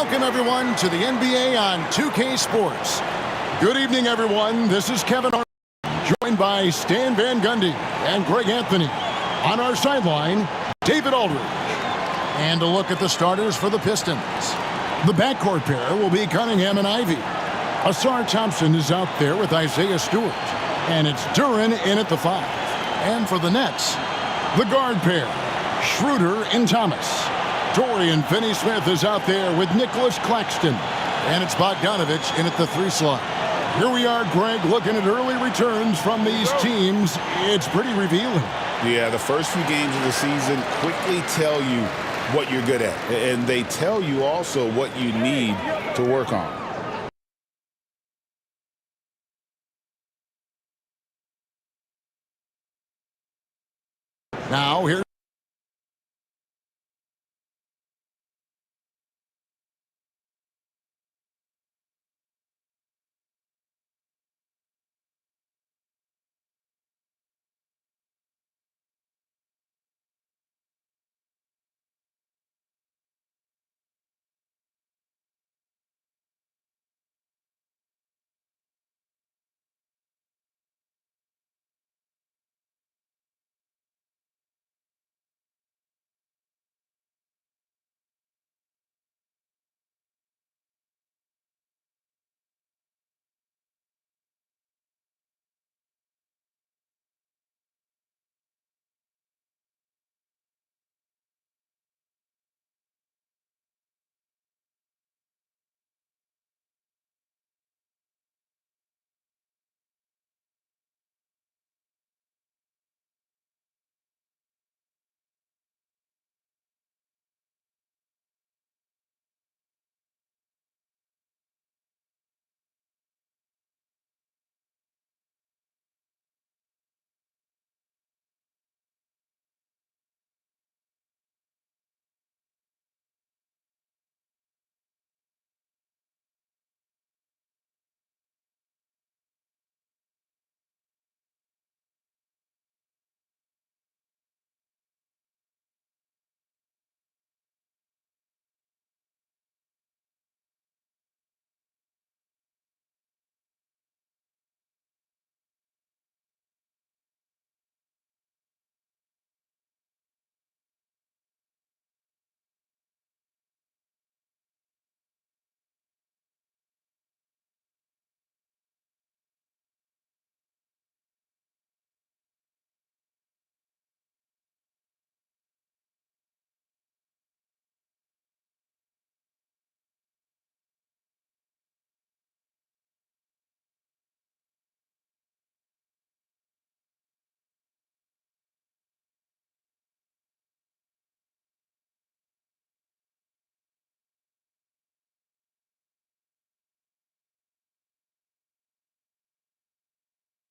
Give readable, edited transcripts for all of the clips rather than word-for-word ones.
Welcome, everyone, to the NBA on 2K Sports. Good evening, everyone. This is Kevin Hart, joined by Stan Van Gundy and Greg Anthony. On our sideline, David Aldridge. And a look at the starters for the Pistons. The backcourt pair will be Cunningham and Ivy. Asar Thompson is out there with Isaiah Stewart. And it's Duren in at the 5. And for the Nets, the guard pair, Schroeder and Thomas. Dorian Finney-Smith is out there with Nicholas Claxton. And it's Bogdanovich in at the 3 slot. Here we are, Greg, looking at early returns from these teams. It's pretty revealing. Yeah, the first few games of the season quickly tell you what you're good at. And they tell you also what you need to work on. Now, here.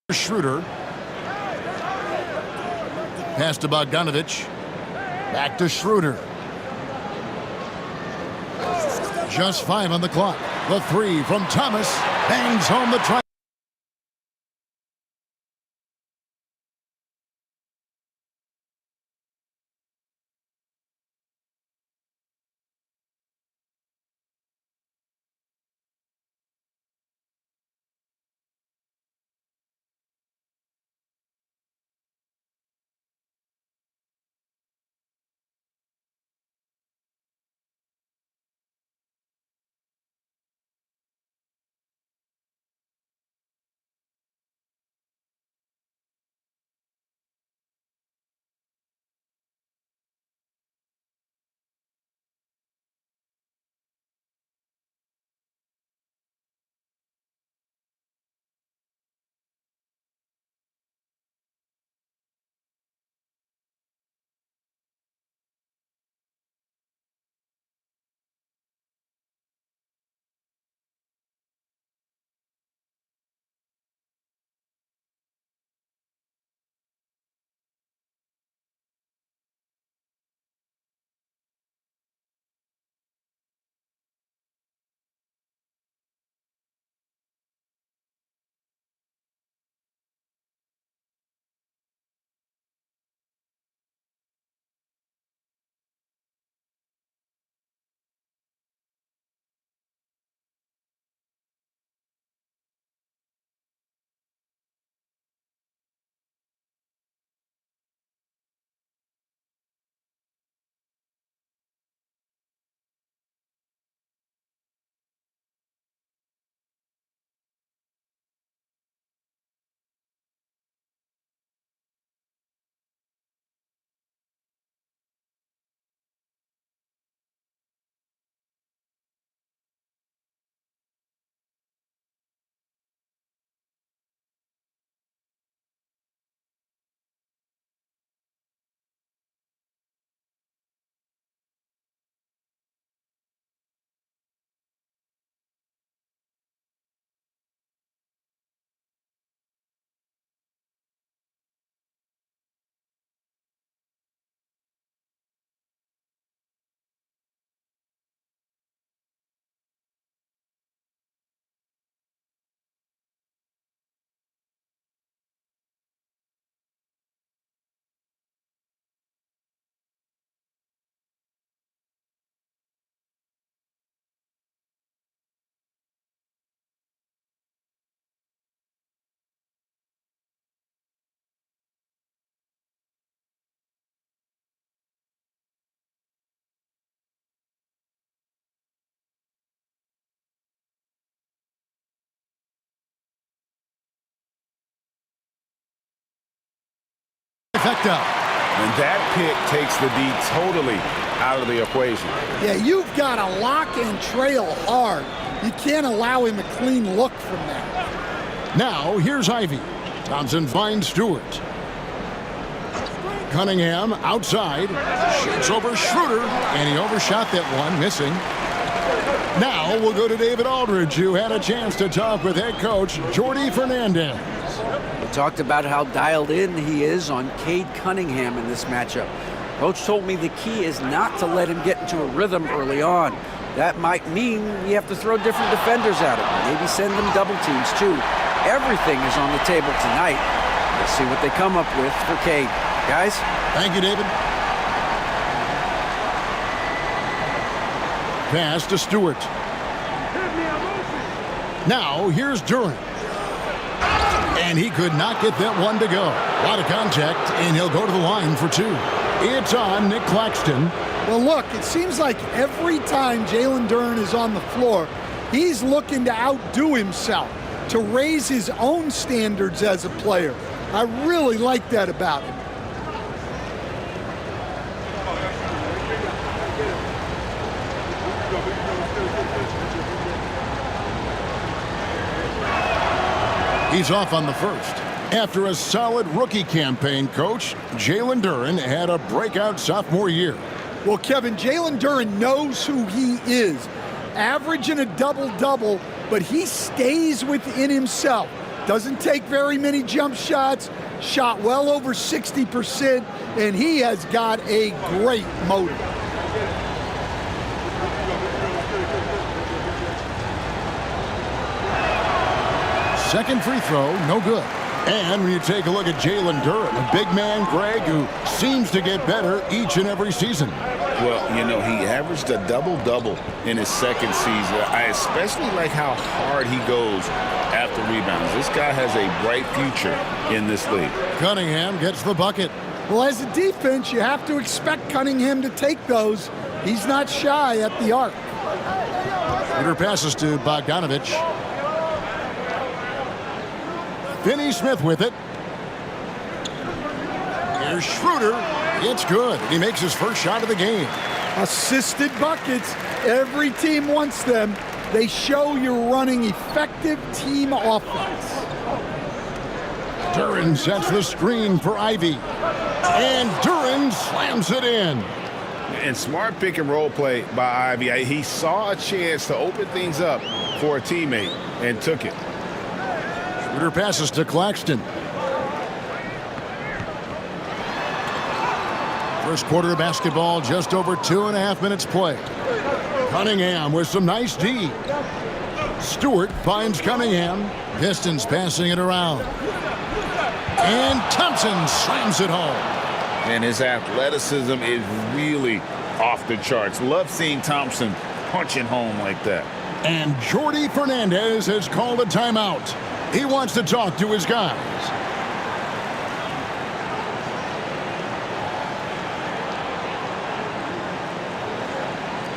Schroeder. Pass to Bogdanovich. Back to Schroeder. Just 5 on the clock. The 3 from Thomas. Bangs home the try. trifecta. And that pick takes the D totally out of the equation. Yeah, you've got to lock and trail hard. You can't allow him a clean look from that. Now, here's Ivy. Thompson finds Stewart. Cunningham outside. Shoots over Schroeder. And he overshot that one, missing. Now we'll go to David Aldridge, who had a chance to talk with head coach Jordi Fernandez. We talked about how dialed in he is on Cade Cunningham in this matchup. Coach told me the key is not to let him get into a rhythm early on. That might mean we have to throw different defenders at him. Maybe send them double teams too. Everything is on the table tonight. Let's see what they come up with for Cade. Guys? Thank you, David. Pass to Stewart. Now, here's Durant. And he could not get that one to go. A lot of contact, and he'll go to the line for two. It's on Nick Claxton. Well, look, it seems like every time Jalen Duren is on the floor, he's looking to outdo himself, to raise his own standards as a player. I really like that about him. He's off on the first. After a solid rookie campaign, coach, Jalen Duren had a breakout sophomore year. Well, Kevin, Jalen Duren knows who he is. Averaging a double-double, but he stays within himself. Doesn't take very many jump shots, shot well over 60%, and he has got a great motor. Second free throw, no good. And when you take a look at Jalen Duren, a big man, Greg, who seems to get better each and every season. Well, you know, he averaged a double-double in his second season. I especially like how hard he goes after rebounds. This guy has a bright future in this league. Cunningham gets the bucket. Well, as a defense, you have to expect Cunningham to take those. He's not shy at the arc. Schroeder passes to Bogdanovich. Finney-Smith with it. Here's Schroeder. It's good. He makes his first shot of the game. Assisted buckets. Every team wants them. They show you're running effective team offense. Duren sets the screen for Ivy. And Duren slams it in. And smart pick and roll play by Ivy. He saw a chance to open things up for a teammate and took it. Schroeder passes to Claxton. First quarter of basketball, just over 2.5 minutes play. Cunningham with some nice D. Stewart finds Cunningham. Pistons passing it around. And Thompson slams it home. And his athleticism is really off the charts. Love seeing Thompson punching home like that. And Jordi Fernandez has called a timeout. He wants to talk to his guys.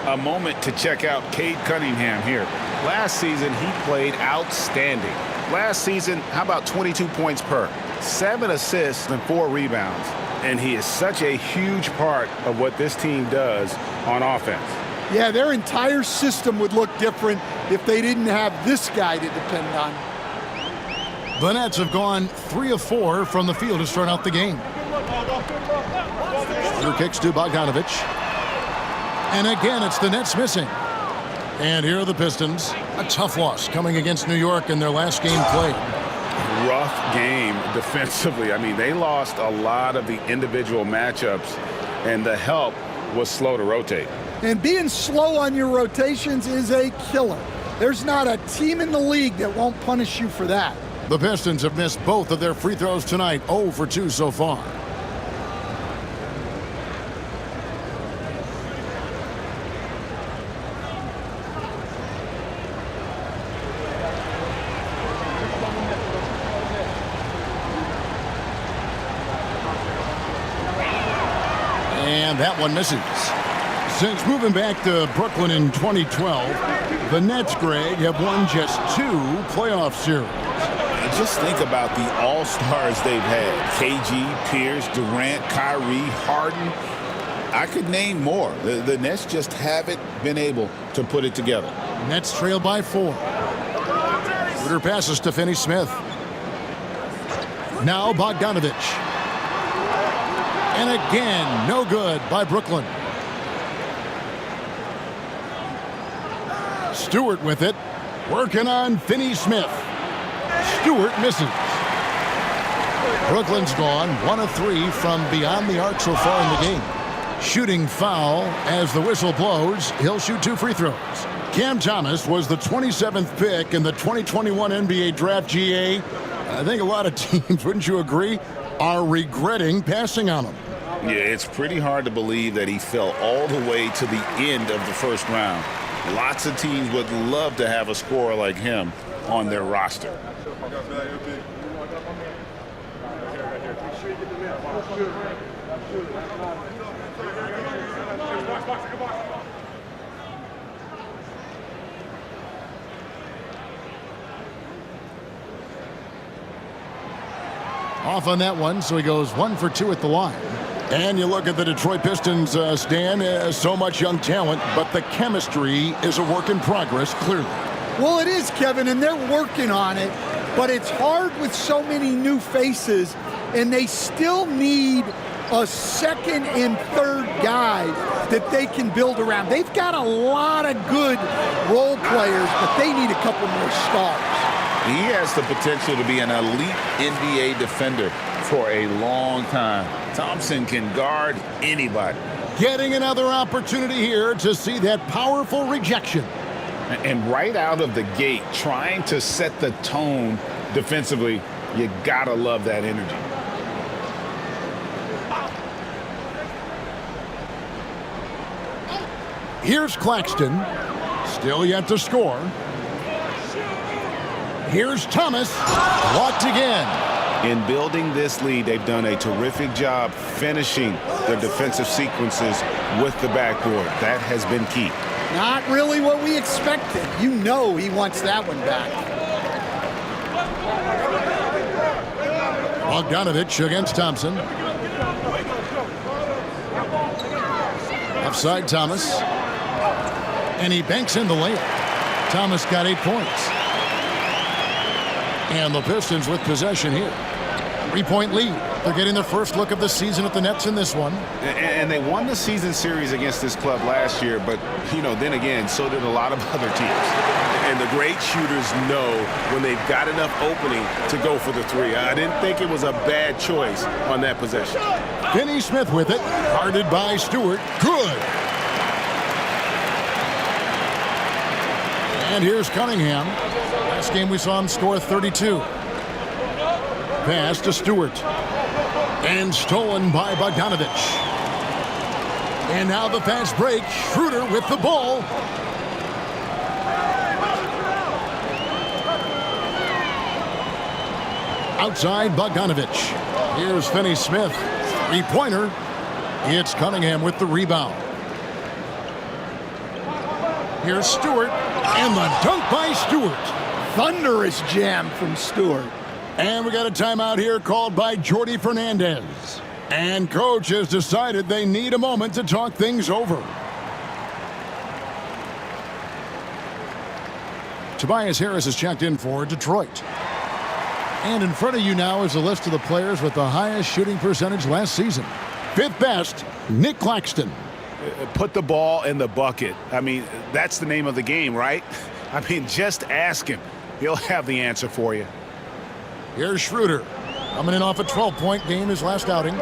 A moment to check out Cade Cunningham here. Last season, he played outstanding. Last season, how about 22 points per? 7 assists and 4 rebounds. And he is such a huge part of what this team does on offense. Yeah, their entire system would look different if they didn't have this guy to depend on. The Nets have gone 3 of 4 from the field to start out the game. Schroeder kicks to Bogdanovich. And again, it's the Nets missing. And here are the Pistons. A tough loss coming against New York in their last game played. Rough game defensively. I mean, they lost a lot of the individual matchups, and the help was slow to rotate. And being slow on your rotations is a killer. There's not a team in the league that won't punish you for that. The Pistons have missed both of their free throws tonight, 0 for 2 so far. And that one misses. Since moving back to Brooklyn in 2012, the Nets, Greg, have won just 2 playoff series. Just think about the all-stars they've had. KG, Pierce, Durant, Kyrie, Harden. I could name more. The Nets just haven't been able to put it together. Nets trail by 4. Schroeder passes to Finney-Smith. Now Bogdanovich. And again, no good by Brooklyn. Stewart with it. Working on Finney-Smith. Stewart misses. Brooklyn's gone 1 of 3 from beyond the arc so far in the game. Shooting foul as the whistle blows. He'll shoot 2 free throws. Cam Thomas was the 27th pick in the 2021 NBA Draft. GA. I think a lot of teams, wouldn't you agree, are regretting passing on him. Yeah, it's pretty hard to believe that he fell all the way to the end of the first round. Lots of teams would love to have a scorer like him on their roster. Off on that one, so he goes 1 for 2 at the line. And you look at the Detroit Pistons, Stan, so much young talent, but the chemistry is a work in progress, clearly. Well, it is, Kevin, and they're working on it, but it's hard with so many new faces, and they still need a second and third guy that they can build around. They've got a lot of good role players, but they need a couple more stars. He has the potential to be an elite NBA defender for a long time. Thompson can guard anybody. Getting another opportunity here to see that powerful rejection. And right out of the gate, trying to set the tone defensively, you gotta love that energy. Here's Claxton, still yet to score. Here's Thomas, blocked again. In building this lead, they've done a terrific job finishing the defensive sequences with the backboard. That has been key. Not really what we expected. You know he wants that one back. Bogdanovich against Thompson. Offside Thomas. And he banks in the layup. Thomas got 8 points. And the Pistons with possession here. 3-point lead. They're getting their first look of the season at the Nets in this one. And they won the season series against this club last year, but, you know, then again, so did a lot of other teams. And the great shooters know when they've got enough opening to go for the three. I didn't think it was a bad choice on that possession. Finney-Smith with it. Guarded by Stewart. Good. And here's Cunningham. Last game we saw him score 32. Pass to Stewart. And stolen by Bogdanovich. And now the fast break. Schroeder with the ball. Outside Bogdanovich. Here's Finney-Smith. Three-pointer. It's Cunningham with the rebound. Here's Stewart. And the dunk by Stewart. Thunderous jam from Stewart. And we got a timeout here called by Jordi Fernandez. And coach has decided they need a moment to talk things over. Tobias Harris is checked in for Detroit. And in front of you now is a list of the players with the highest shooting percentage last season. 5th best, Nick Claxton. Put the ball in the bucket. I mean, that's the name of the game, right? I mean, just ask him. He'll have the answer for you. Here's Schroeder. Coming in off a 12-point game his last outing.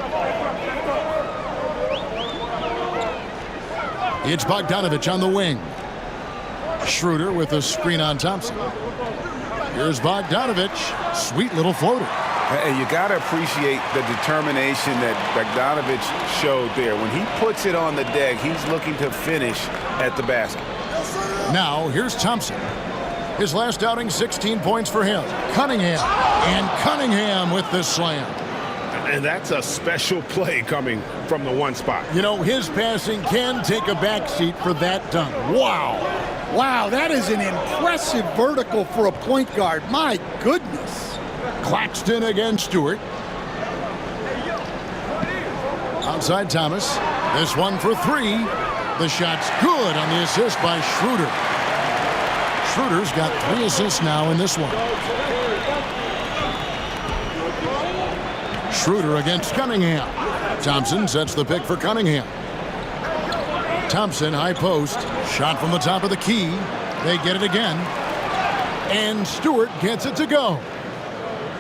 It's Bogdanovich on the wing. Schroeder with a screen on Thompson. Here's Bogdanovich. Sweet little floater. And you got to appreciate the determination that Bogdanovich showed there. When he puts it on the deck, he's looking to finish at the basket. Now, here's Thompson. His last outing, 16 points for him. Cunningham. And Cunningham with the slam. And that's a special play coming from the one spot. You know, his passing can take a backseat for that dunk. Wow. Wow, that is an impressive vertical for a point guard. My goodness. Claxton against Stewart. Outside Thomas. This one for three. The shot's good on the assist by Schroeder. Schroeder's got 3 assists now in this one. Schroeder against Cunningham. Thompson sets the pick for Cunningham. Thompson, high post. Shot from the top of the key. They get it again. And Stewart gets it to go.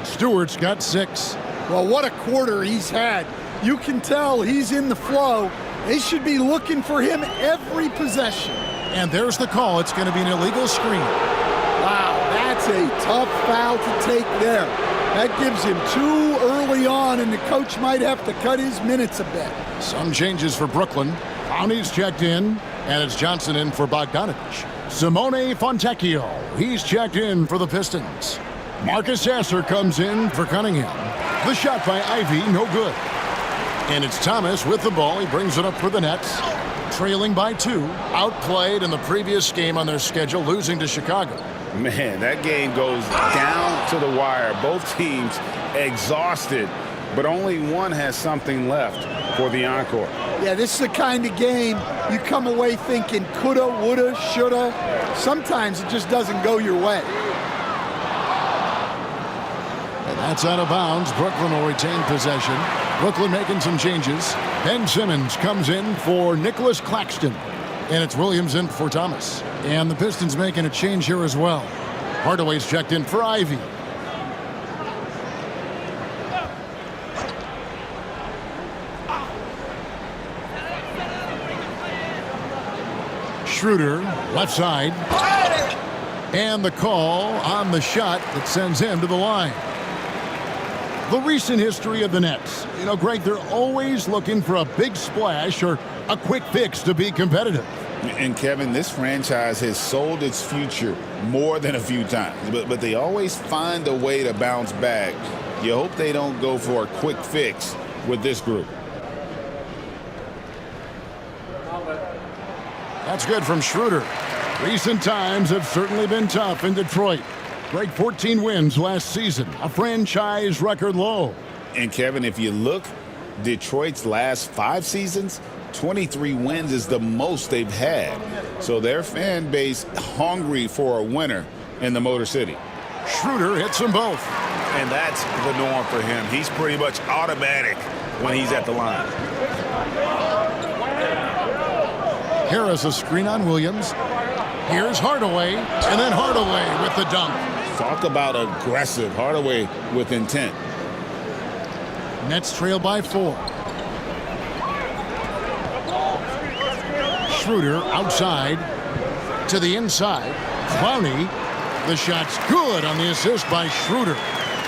Stewart's got 6. Well, what a quarter he's had. You can tell he's in the flow. They should be looking for him every possession. And there's the call. It's going to be an illegal screen. Wow, that's a tough foul to take there. That gives him 2 early on, and the coach might have to cut his minutes a bit. Some changes for Brooklyn. Clowney's checked in, and it's Johnson in for Bogdanovich. Simone Fontecchio, he's checked in for the Pistons. Marcus Sasser comes in for Cunningham. The shot by Ivy, no good. And it's Thomas with the ball. He brings it up for the Nets. Trailing by 2. Outplayed in the previous game on their schedule, losing to Chicago. Man, that game goes down to the wire. Both teams exhausted, but only one has something left for the encore. Yeah, this is the kind of game you come away thinking coulda, woulda, shoulda. Sometimes it just doesn't go your way. And that's out of bounds. Brooklyn will retain possession. Brooklyn making some changes. Ben Simmons comes in for Nicholas Claxton. And it's Williams in for Thomas. And the Pistons making a change here as well. Hardaway's checked in for Ivy. Schroeder, left side. And the call on the shot that sends him to the line. The recent history of the Nets. You know, Greg, they're always looking for a big splash or a quick fix to be competitive. And Kevin, this franchise has sold its future more than a few times, but they always find a way to bounce back. You hope they don't go for a quick fix with this group. That's good from Schroeder. Recent times have certainly been tough in Detroit. Greg, 14 wins last season, a franchise record low. And Kevin, if you look, Detroit's last 5 seasons, 23 wins is the most they've had. So their fan base hungry for a winner in the Motor City. Schroeder hits them both. And that's the norm for him. He's pretty much automatic when he's at the line. Harris a screen on Williams. Here's Hardaway, and then Hardaway with the dunk. Talk about aggressive. Hardaway with intent. Nets trail by 4. Schroeder outside to the inside. Clowney, the shot's good on the assist by Schroeder.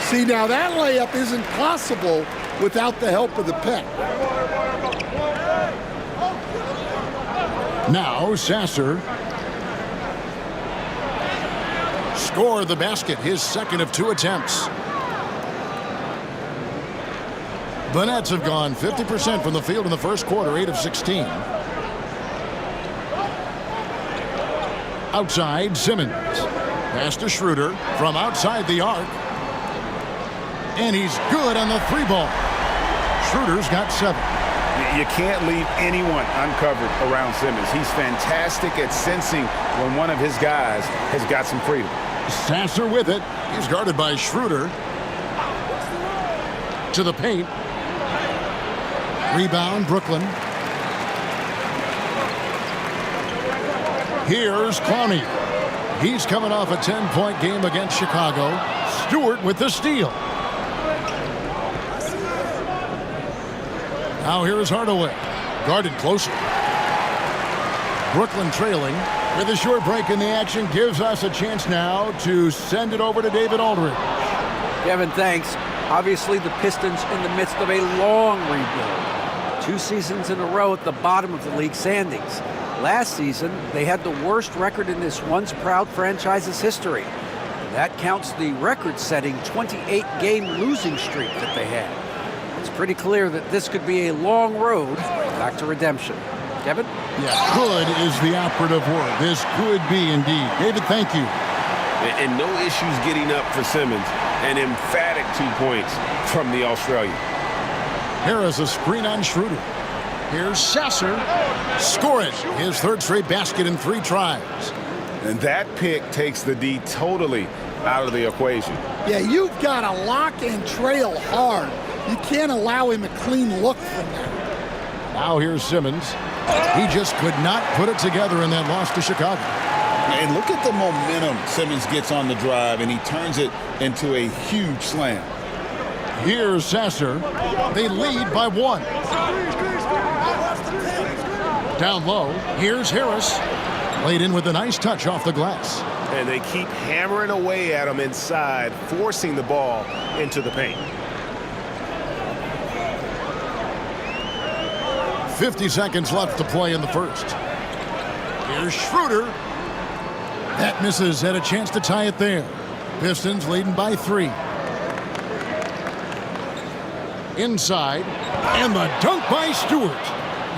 See, now that layup isn't possible without the help of the pick. Now Sasser. Score the basket, his second of 2 attempts. The Nets have gone 50% from the field in the first quarter, 8 of 16. Outside, Simmons. Pass to Schroeder from outside the arc. And he's good on the 3-ball. Schroeder's got 7. You can't leave anyone uncovered around Simmons. He's fantastic at sensing when one of his guys has got some freedom. Sasser with it. He's guarded by Schroeder. To the paint. Rebound, Brooklyn. Here's Clowney. He's coming off a 10-point game against Chicago. Stewart with the steal. Now here's Hardaway. Guarded closer. Brooklyn trailing. With a short break in the action, gives us a chance now to send it over to David Aldridge. Kevin, thanks. Obviously, the Pistons in the midst of a long rebuild. 2 seasons in a row at the bottom of the league standings. Last season, they had the worst record in this once proud franchise's history. That counts the record-setting 28-game losing streak that they had. It's pretty clear that this could be a long road back to redemption. Kevin? Yeah, could is the operative word. This could be indeed. David, thank you. And no issues getting up for Simmons. An emphatic 2 points from the Australian. Here is a screen on Schroeder. Here's Sasser. Score it. His third straight basket in 3 tries. And that pick takes the D totally out of the equation. Yeah, you've got to lock and trail hard. You can't allow him a clean look from there. Now here's Simmons. He just could not put it together in that loss to Chicago. And look at the momentum Simmons gets on the drive, and he turns it into a huge slam. Here's Sasser. They lead by 1. Down low, here's Harris. Laid in with a nice touch off the glass. And they keep hammering away at him inside, forcing the ball into the paint. 50 seconds left to play in the first. Here's Schroeder. That misses. Had a chance to tie it there. Pistons leading by 3. Inside. And the dunk by Stewart.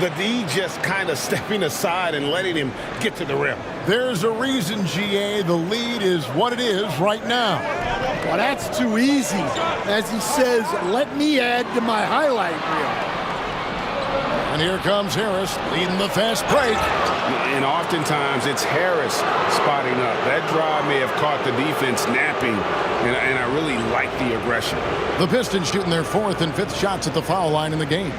The D just kind of stepping aside and letting him get to the rim. There's a reason, GA. The lead is what it is right now. Well, that's too easy. As he says, let me add to my highlight reel. And here comes Harris leading the fast break. And oftentimes it's Harris spotting up. That drive may have caught the defense napping, and I really like the aggression. The Pistons shooting their 4th and 5th shots at the foul line in the game.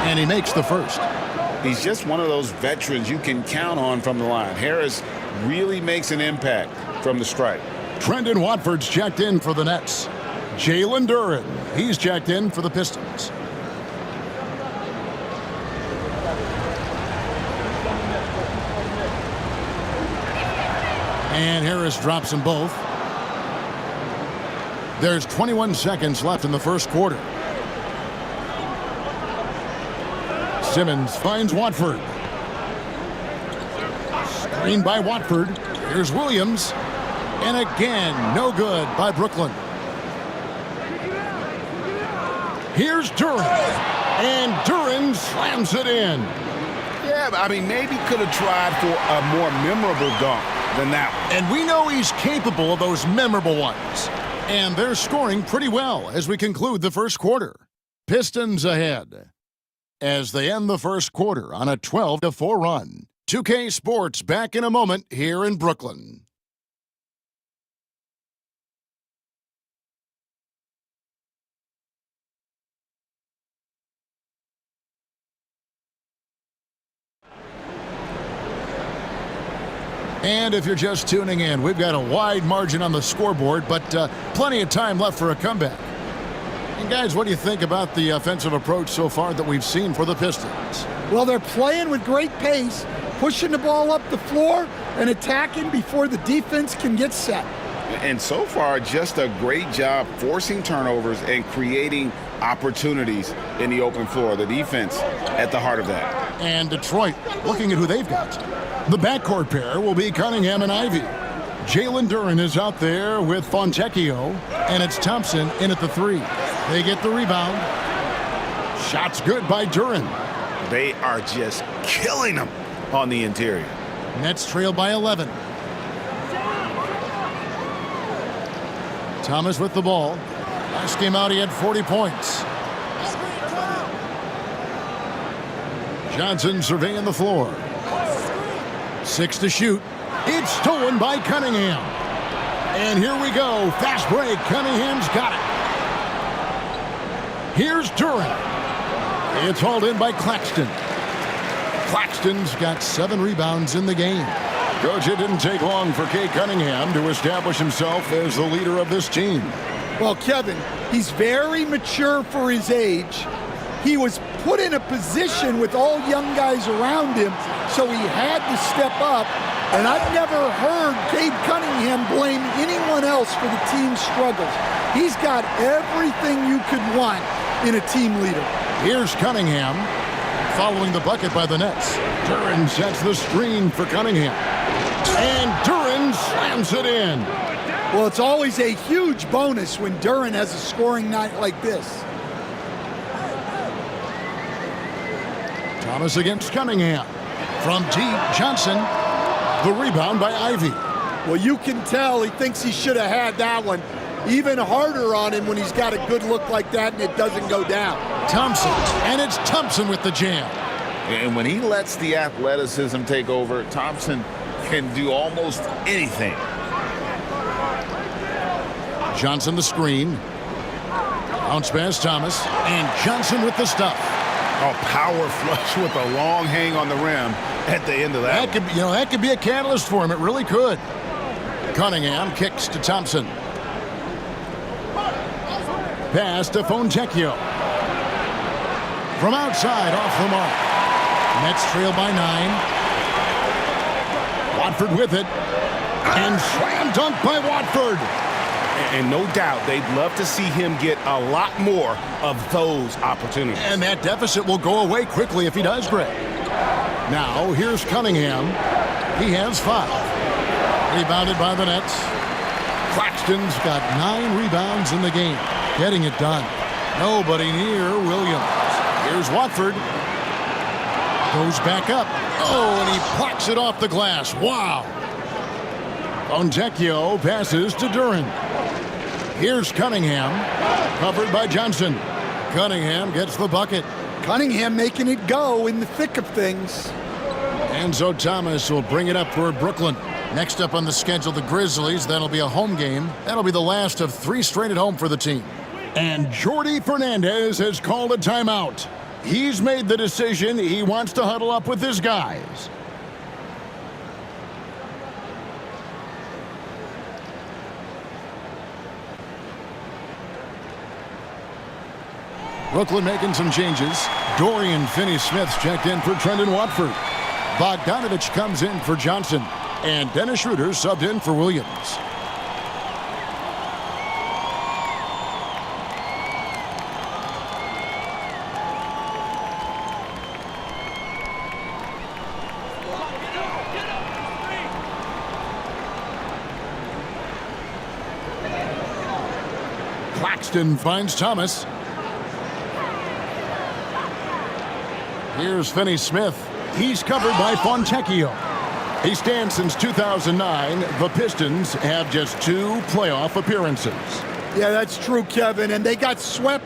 And he makes the first. He's just one of those veterans you can count on from the line. Harris really makes an impact from the stripe. Trendon Watford's checked in for the Nets. Jalen Duren, he's checked in for the Pistons. And Harris drops them both. There's 21 seconds left in the first quarter. Simmons finds Watford. Screen by Watford. Here's Williams. And again, no good by Brooklyn. Here's Duren. And Duren slams it in. Yeah, I mean, maybe could have tried for a more memorable dunk than that one. And we know he's capable of those memorable ones. And they're scoring pretty well as we conclude the first quarter. Pistons ahead as they end the first quarter on a 12-4 run. 2K Sports back in a moment here in Brooklyn. And if you're just tuning in, we've got a wide margin on the scoreboard, but plenty of time left for a comeback. And guys, what do you think about the offensive approach so far that we've seen for the Pistons? Well, they're playing with great pace, pushing the ball up the floor and attacking before the defense can get set. And so far, just a great job forcing turnovers and creating opportunities in the open floor. The defense at the heart of that. And Detroit, looking at who they've got. The backcourt pair will be Cunningham and Ivy. Jalen Duren is out there with Fontecchio, and it's Thompson in at the 3. They get the rebound. Shots good by Duren. They are just killing them on the interior. Nets trail by 11. Thomas with the ball. Last game out, he had 40 points. Johnson surveying the floor. 6 to shoot. It's stolen by Cunningham. And here we go. Fast break. Cunningham's got it. Here's Duren. It's hauled in by Claxton. Claxton's got 7 rebounds in the game. Coach, it didn't take long for Cade Cunningham to establish himself as the leader of this team. Well, Kevin, he's very mature for his age. He was put in a position with all young guys around him, so he had to step up. And I've never heard Cade Cunningham blame anyone else for the team's struggles. He's got everything you could want in a team leader. Here's Cunningham following the bucket by the Nets. Duren sets the screen for Cunningham. And Duren slams it in. Well, it's always a huge bonus when Duren has a scoring night like this. Thomas against Cunningham. From deep, Johnson. The rebound by Ivy. Well, you can tell he thinks he should have had that one. Even harder on him when he's got a good look like that and it doesn't go down. Thompson, and it's Thompson with the jam. And when he lets the athleticism take over, Thompson can do almost anything. Johnson the screen. Bounce pass Thomas, and Johnson with the stuff. A power flush with a long hang on the rim at the end of that. That could be a catalyst for him. It really could. Cunningham kicks to Thompson. Pass to Fontecchio. From outside, off the mark. Nets trail by 9. Watford with it. And slam dunk by Watford. And no doubt they'd love to see him get a lot more of those opportunities. And that deficit will go away quickly if he does, Greg. Now, here's Cunningham. He has 5. Rebounded by the Nets. Claxton's got 9 rebounds in the game. Getting it done. Nobody near Williams. Here's Watford. Goes back up. Oh, and he plucks it off the glass. Wow. Fontecchio passes to Duren. Here's Cunningham. Covered by Johnson. Cunningham gets the bucket. Cunningham making it go in the thick of things. And so Thomas will bring it up for Brooklyn. Next up on the schedule, the Grizzlies. That'll be a home game. That'll be the last of 3 straight at home for the team. And Jordi Fernandez has called a timeout. He's made the decision. He wants to huddle up with his guys. Brooklyn making some changes. Dorian Finney-Smith's checked in for Trendon Watford. Bogdanovich comes in for Johnson. And Dennis Schroeder subbed in for Williams. Claxton finds Thomas. Here's Finney-Smith. He's covered by Fontecchio. He stands since 2009. The Pistons have just 2 playoff appearances. Yeah, that's true, Kevin. And they got swept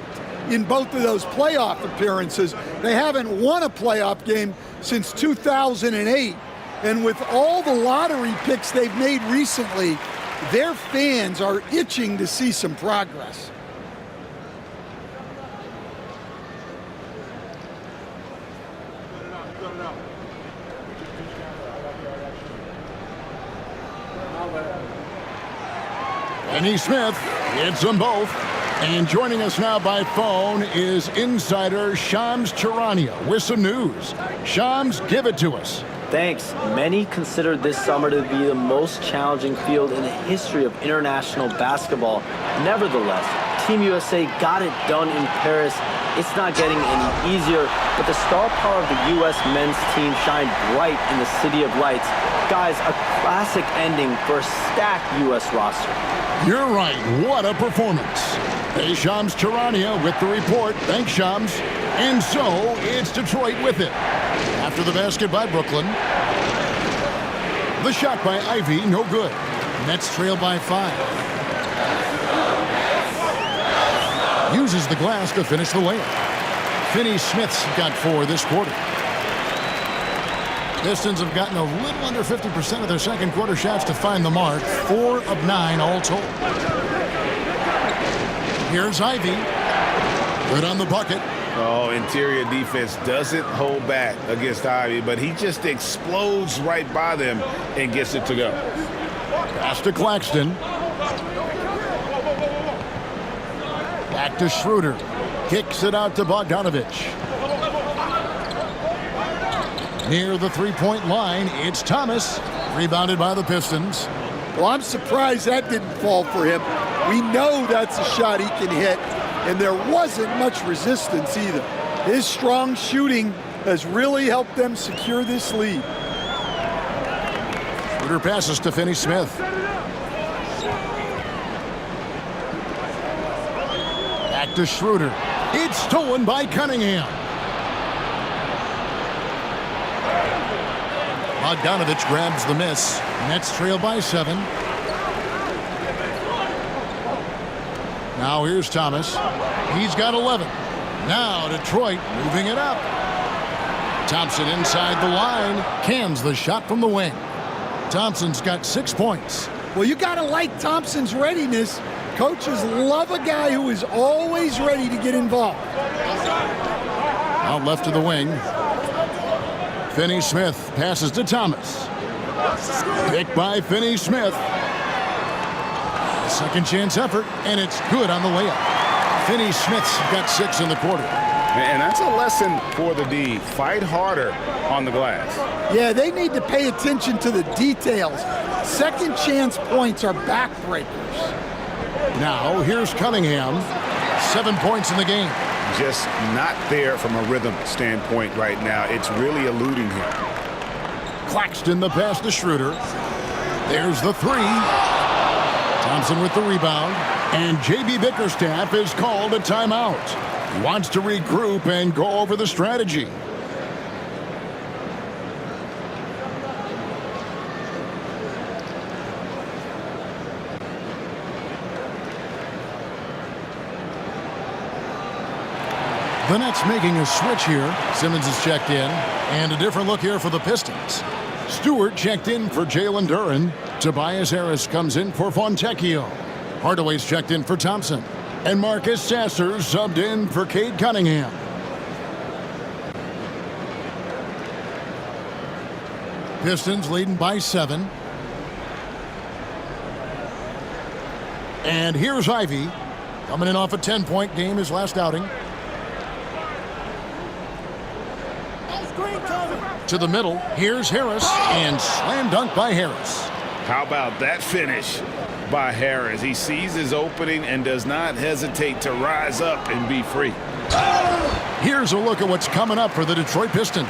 in both of those playoff appearances. They haven't won a playoff game since 2008. And with all the lottery picks they've made recently, their fans are itching to see some progress. Finney-Smith hits them both. And joining us now by phone is insider Shams Charania with some news. Shams, give it to us. Thanks. Many consider this summer to be the most challenging field in the history of international basketball. Nevertheless, Team USA got it done in Paris. It's not getting any easier, but the star power of the U.S. men's team shined bright in the City of Lights. Guys, a classic ending for a stacked U.S. roster. You're right. What a performance. Hey, Shams Charania with the report. Thanks, Shams. And so, it's Detroit with it. After the basket by Brooklyn. The shot by Ivy, no good. Nets trail by 5. Uses the glass to finish the layup. Finney-Smith's got 4 this quarter. Pistons have gotten a little under 50% of their second quarter shots to find the mark. 4 of 9 all told. Here's Ivy. Good on the bucket. Oh, interior defense doesn't hold back against Ivy, but he just explodes right by them and gets it to go. Pass to Claxton. Back to Schroeder. Kicks it out to Bogdanovich. Near the three-point line, it's Thomas. Rebounded by the Pistons. Well, I'm surprised that didn't fall for him. We know that's a shot he can hit, and there wasn't much resistance either. His strong shooting has really helped them secure this lead. Schroeder passes to Finney-Smith. Back to Schroeder. It's stolen by Cunningham. Bogdanovich grabs the miss. Nets trail by 7. Now here's Thomas. He's got 11. Now Detroit moving it up. Thompson inside the line. Cans the shot from the wing. Thompson's got 6 points. Well, you got to like Thompson's readiness. Coaches love a guy who is always ready to get involved. Out left to the wing. Finney-Smith passes to Thomas. Picked by Finney-Smith. Second chance effort, and it's good on the layup. Finney-Smith's got 6 in the quarter. And that's a lesson for the D. Fight harder on the glass. Yeah, they need to pay attention to the details. Second chance points are backbreakers. Now, here's Cunningham. 7 points in the game. Just not there from a rhythm standpoint right now. It's really eluding him. Claxton the pass to Schroeder. There's the 3. Thompson with the rebound. And J.B. Bickerstaff is called a timeout. He wants to regroup and go over the strategy. The Nets making a switch here. Simmons is checked in. And a different look here for the Pistons. Stewart checked in for Jalen Duren. Tobias Harris comes in for Fontecchio. Hardaway's checked in for Thompson. And Marcus Sasser subbed in for Cade Cunningham. Pistons leading by 7. And here's Ivy. Coming in off a 10-point game his last outing. To the middle, here's Harris, and slam dunk by Harris. How about that finish by Harris? He sees his opening and does not hesitate to rise up and be free. Here's a look at what's coming up for the Detroit Pistons.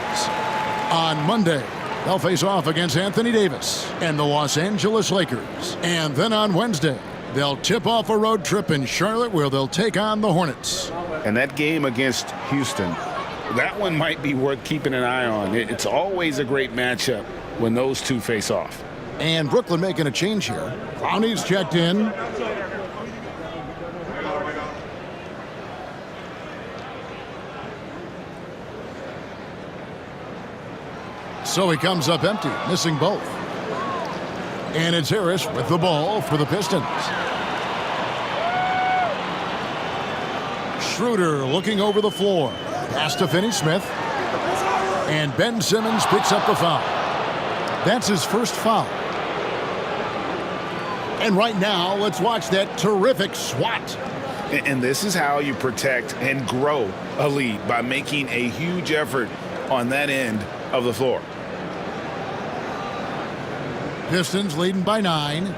On Monday, they'll face off against Anthony Davis and the Los Angeles Lakers. And then on Wednesday, they'll tip off a road trip in Charlotte where they'll take on the Hornets. And that game against Houston, that one might be worth keeping an eye on. It's always a great matchup when those two face off. And Brooklyn making a change here. Clowney's checked in. So he comes up empty, missing both. And it's Harris with the ball for the Pistons. Schroeder looking over the floor. Pass to Finney-Smith. And Ben Simmons picks up the foul. That's his first foul. And right now, let's watch that terrific swat. And this is how you protect and grow a lead, by making a huge effort on that end of the floor. Pistons leading by 9.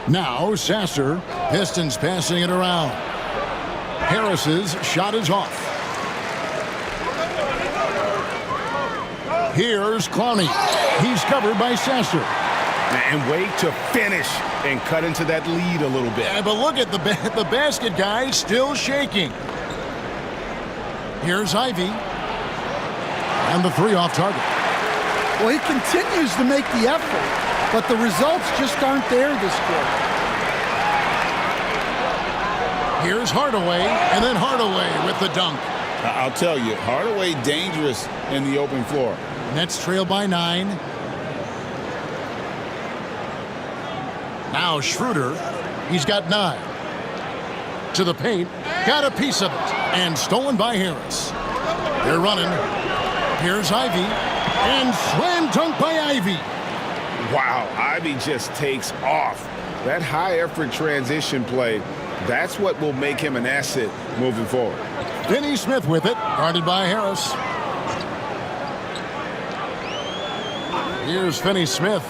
Now Sasser. Pistons passing it around. Harris's shot is off. Here's Clowney. He's covered by Sasser. And wait to finish and cut into that lead a little bit. Yeah, but look at the basket guy still shaking. Here's Ivy. And the 3 off target. Well, he continues to make the effort, but the results just aren't there this quarter. Here's Hardaway, and then Hardaway with the dunk. I'll tell you, Hardaway dangerous in the open floor. Nets trail by 9. Now Schroeder, he's got 9. To the paint, got a piece of it, and stolen by Harris. They're running. Here's Ivy, and slam dunk by Ivy. Wow, Ivy just takes off. That high effort transition play, that's what will make him an asset moving forward. Finney-Smith with it, guarded by Harris. Here's Finney-Smith.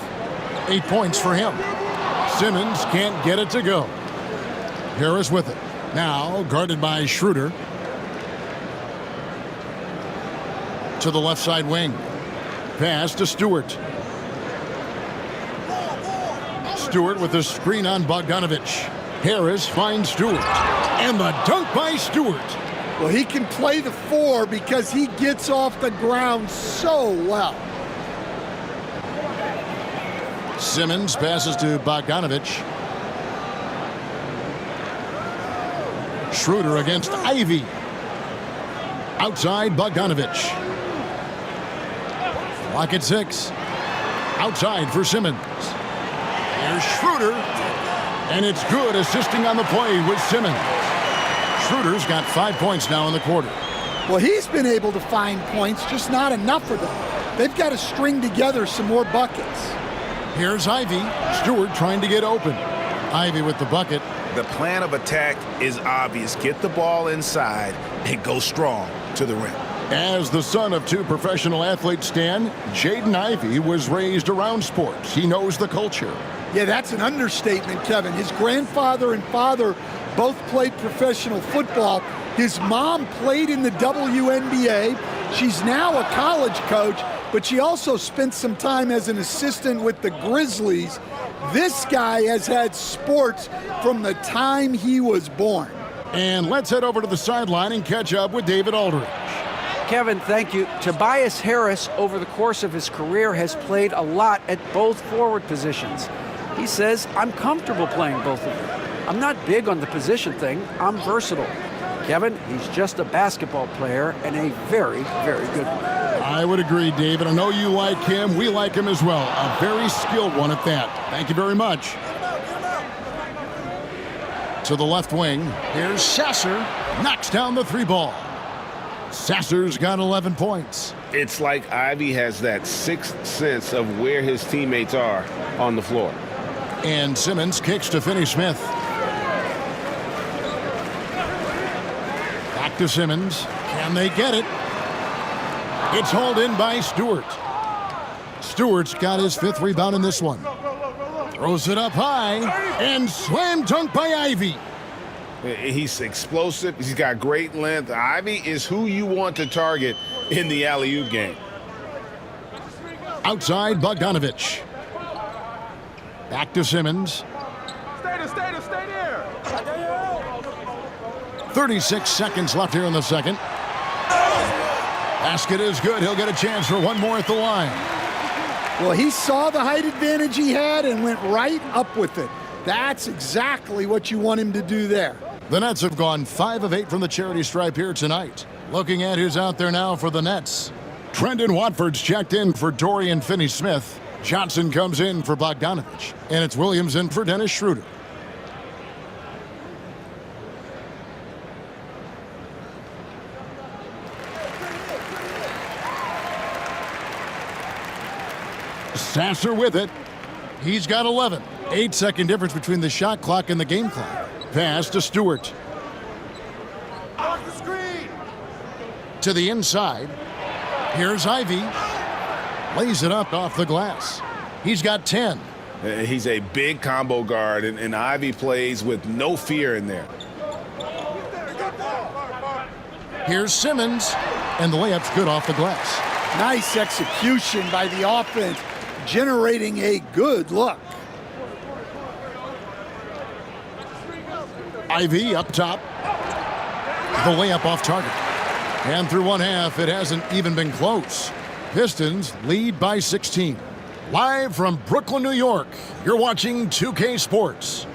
8 points for him. Simmons can't get it to go. Harris with it. Now guarded by Schroeder. To the left side wing. Pass to Stewart. Stewart with the screen on Bogdanovich. Harris finds Stewart. And the dunk by Stewart. Well, he can play the 4 because he gets off the ground so well. Simmons passes to Bogdanovich. Schroeder against Ivy. Outside Bogdanovich. Clock at 6. Outside for Simmons. Here's Schroeder. And it's good, assisting on the play with Simmons. Schroeder's got 5 points now in the quarter. Well, he's been able to find points, just not enough for them. They've got to string together some more buckets. Here's Ivy. Stewart trying to get open. Ivy with the bucket. The plan of attack is obvious. Get the ball inside and go strong to the rim. As the son of 2 professional athletes, Stan, Jaden Ivey was raised around sports. He knows the culture. Yeah, that's an understatement, Kevin. His grandfather and father both played professional football. His mom played in the WNBA. She's now a college coach, but she also spent some time as an assistant with the Grizzlies. This guy has had sports from the time he was born. And let's head over to the sideline and catch up with David Aldridge. Kevin, thank you. Tobias Harris, over the course of his career, has played a lot at both forward positions. He says, I'm comfortable playing both of them. I'm not big on the position thing. I'm versatile. Kevin, he's just a basketball player and a very, very good one. I would agree, David. I know you like him. We like him as well. A very skilled one at that. Thank you very much. To the left wing, here's Sasser. Knocks down the 3 ball. Sasser's got 11 points. It's like Ivy has that sixth sense of where his teammates are on the floor. And Simmons kicks to Finney-Smith. Back to Simmons. Can they get it? It's hauled in by Stewart. Stewart's got his 5th rebound in this one. Throws it up high. And slam dunk by Ivy. He's explosive. He's got great length. Ivy is who you want to target in the alley-oop game. Outside Bogdanovich. Back to Simmons. Stay there. 36 seconds left here in the second. Basket is good. He'll get a chance for one more at the line. Well, he saw the height advantage he had and went right up with it. That's exactly what you want him to do there. The Nets have gone 5 of 8 from the charity stripe here tonight. Looking at who's out there now for the Nets. Trendon Watford's checked in for Dorian Finney-Smith. Johnson comes in for Bogdanovich. And it's Williams in for Dennis Schroeder. Sasser with it. He's got 11. 8-second difference between the shot clock and the game clock. Pass to Stewart. Off the screen. To the inside. Here's Ivy. Lays it up off the glass. He's got 10. He's a big combo guard, and Ivy plays with no fear in there. Here's Simmons. And the layup's good off the glass. Nice execution by the offense, generating a good look. Ivy up top. The layup off target. And through one half, it hasn't even been close. Pistons lead by 16. Live from Brooklyn, New York, you're watching 2K Sports.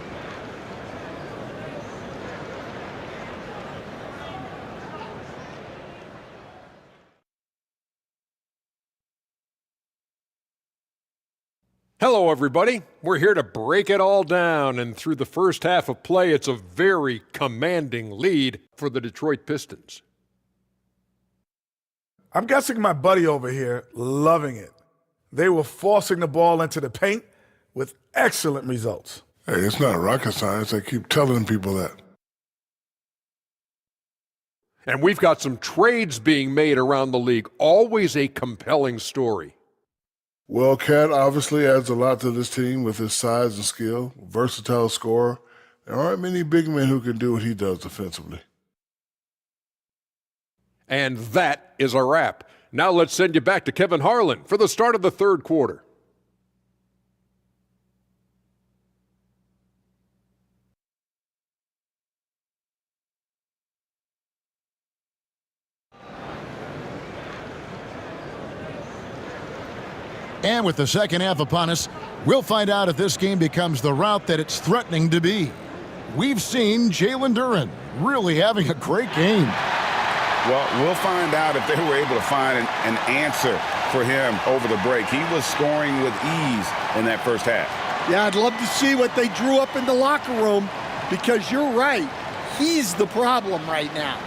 Hello, everybody. We're here to break it all down, and through the first half of play, it's a very commanding lead for the Detroit Pistons. I'm guessing my buddy over here loving it. They were forcing the ball into the paint with excellent results. Hey, it's not rocket science. I keep telling people that. And we've got some trades being made around the league. Always a compelling story. Well, Cat obviously adds a lot to this team with his size and skill, versatile scorer. There aren't many big men who can do what he does defensively. And that is a wrap. Now let's send you back to Kevin Harlan for the start of the third quarter. And with the second half upon us, we'll find out if this game becomes the route that it's threatening to be. We've seen Jalen Duren really having a great game. Well, we'll find out if they were able to find an answer for him over the break. He was scoring with ease in that first half. Yeah, I'd love to see what they drew up in the locker room, because you're right. He's the problem right now.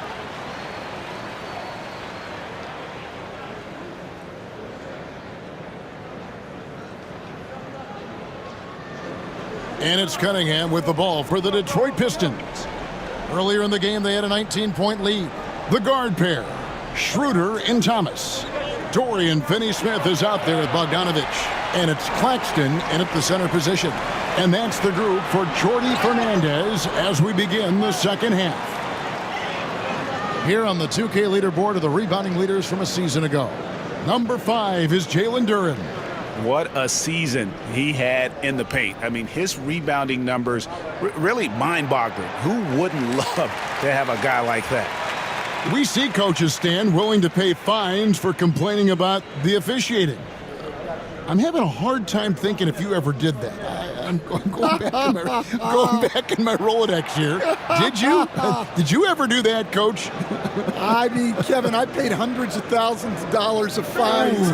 And it's Cunningham with the ball for the Detroit Pistons. Earlier in the game, they had a 19-point lead. The guard pair, Schroeder and Thomas. Dorian Finney-Smith is out there with Bogdanovich. And it's Claxton in at the center position. And that's the group for Jordi Fernandez as we begin the second half. Here on the 2K leaderboard are the rebounding leaders from a season ago. Number 5 is Jalen Duren. What a season he had in the paint. I mean, his rebounding numbers really mind-boggling. Who wouldn't love to have a guy like that? We see coaches, Stan, willing to pay fines for complaining about the officiating. I'm having a hard time thinking if you ever did that. I'm going back in my Rolodex here. Did you? Did you ever do that, Coach? I mean, Kevin, I paid hundreds of thousands of dollars of fines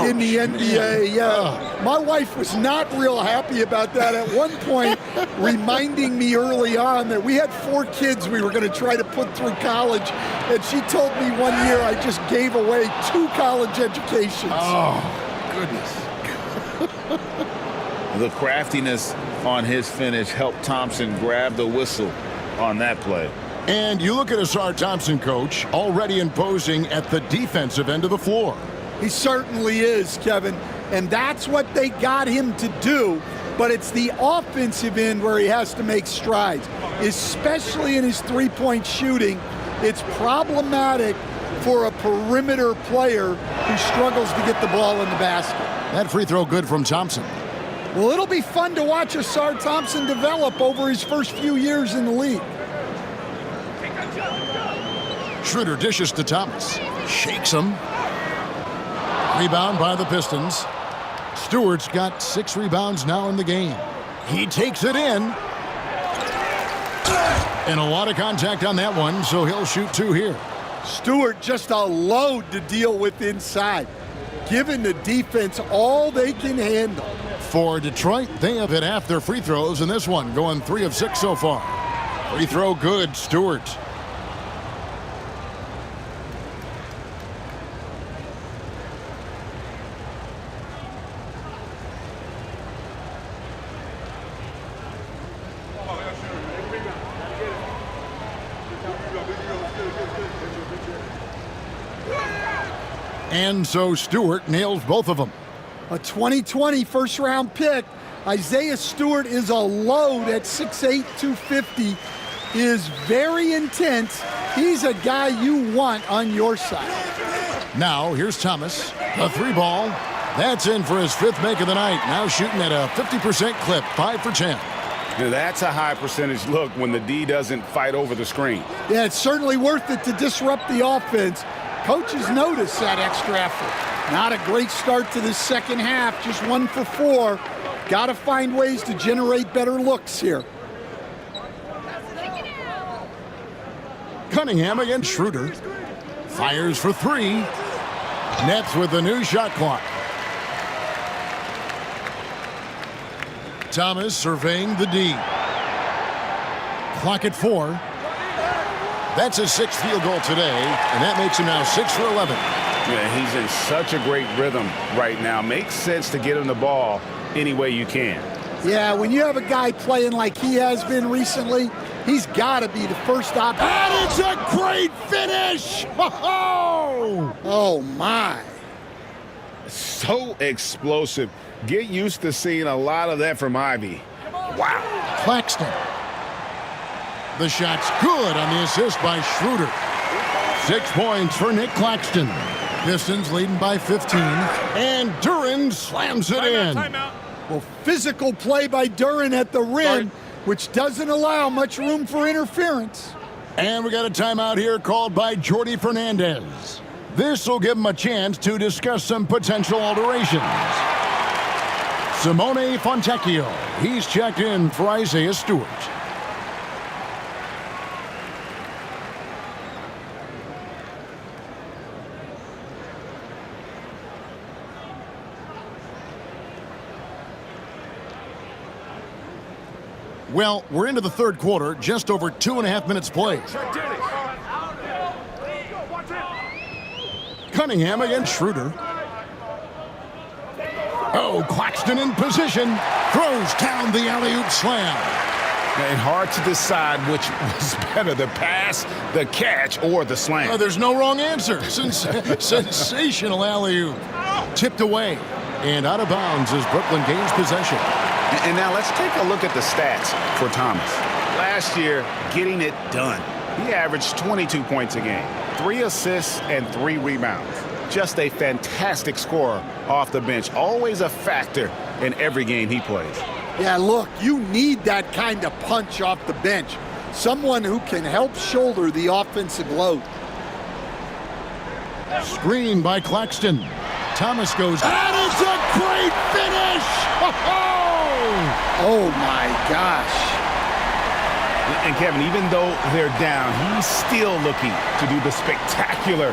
in the NBA. Yeah, my wife was not real happy about that at one point, reminding me early on that we had 4 kids we were going to try to put through college, and she told me one year I just gave away 2 college educations. Oh, goodness. The craftiness on his finish helped Thompson grab the whistle on that play. And you look at Asar Thompson, Coach, already imposing at the defensive end of the floor. He certainly is, Kevin, and that's what they got him to do, but it's the offensive end where he has to make strides, especially in his three-point shooting. It's problematic for a perimeter player who struggles to get the ball in the basket. That free throw good from Thompson. Well, it'll be fun to watch Asar Thompson develop over his first few years in the league. Schroeder dishes to Thomas. Shakes him. Rebound by the Pistons. Stewart's got 6 rebounds now in the game. He takes it in. And a lot of contact on that one, so he'll shoot 2 here. Stewart just a load to deal with inside, giving the defense all they can handle. For Detroit, they have hit half their free throws in this one, going 3 of 6 so far. Free throw good, Stewart. And so Stewart nails both of them. A 2020 first-round pick. Isaiah Stewart is a load at 6'8", 250. Is very intense. He's a guy you want on your side. Now, here's Thomas. The 3-ball. That's in for his 5th make of the night. Now shooting at a 50% clip, 5 for 10. That's a high percentage look when the D doesn't fight over the screen. Yeah, it's certainly worth it to disrupt the offense. Coaches notice that extra effort. Not a great start to this second half, just 1 for 4. Got to find ways to generate better looks here. Cunningham against Schroeder. Fires for 3. Nets with the new shot clock. Thomas surveying the D. Clock at 4. That's his 6th field goal today, and that makes him now 6 for 11. Yeah, he's in such a great rhythm right now. Makes sense to get him the ball any way you can. Yeah, when you have a guy playing like he has been recently, he's got to be the first option. And it's a great finish! Oh, my. So explosive. Get used to seeing a lot of that from Ivy. Wow. Claxton. The shot's good on the assist by Schroeder. 6 points for Nick Claxton. Pistons leading by 15. And Duren slams it in. Well, physical play by Duren at the rim, which doesn't allow much room for interference. And we got a timeout here called by Jordi Fernandez. This will give him a chance to discuss some potential alterations. Simone Fontecchio, he's checked in for Isaiah Stewart. Well, we're into the third quarter, just over 2.5 minutes played. Cunningham against Schroeder. Oh, Claxton in position. Throws down the alley-oop slam. And hard to decide which was better, the pass, the catch, or the slam. There's no wrong answer. Sensational alley-oop. Tipped away. And out of bounds as Brooklyn gains possession. And now let's take a look at the stats for Thomas. Last year, getting it done. He averaged 22 points a game, 3 assists, and 3 rebounds. Just a fantastic scorer off the bench. Always a factor in every game he plays. Yeah, look, you need that kind of punch off the bench. Someone who can help shoulder the offensive load. Screen by Claxton. Thomas goes. That is a great finish! Oh my gosh. And Kevin, even though they're down, he's still looking to do the spectacular,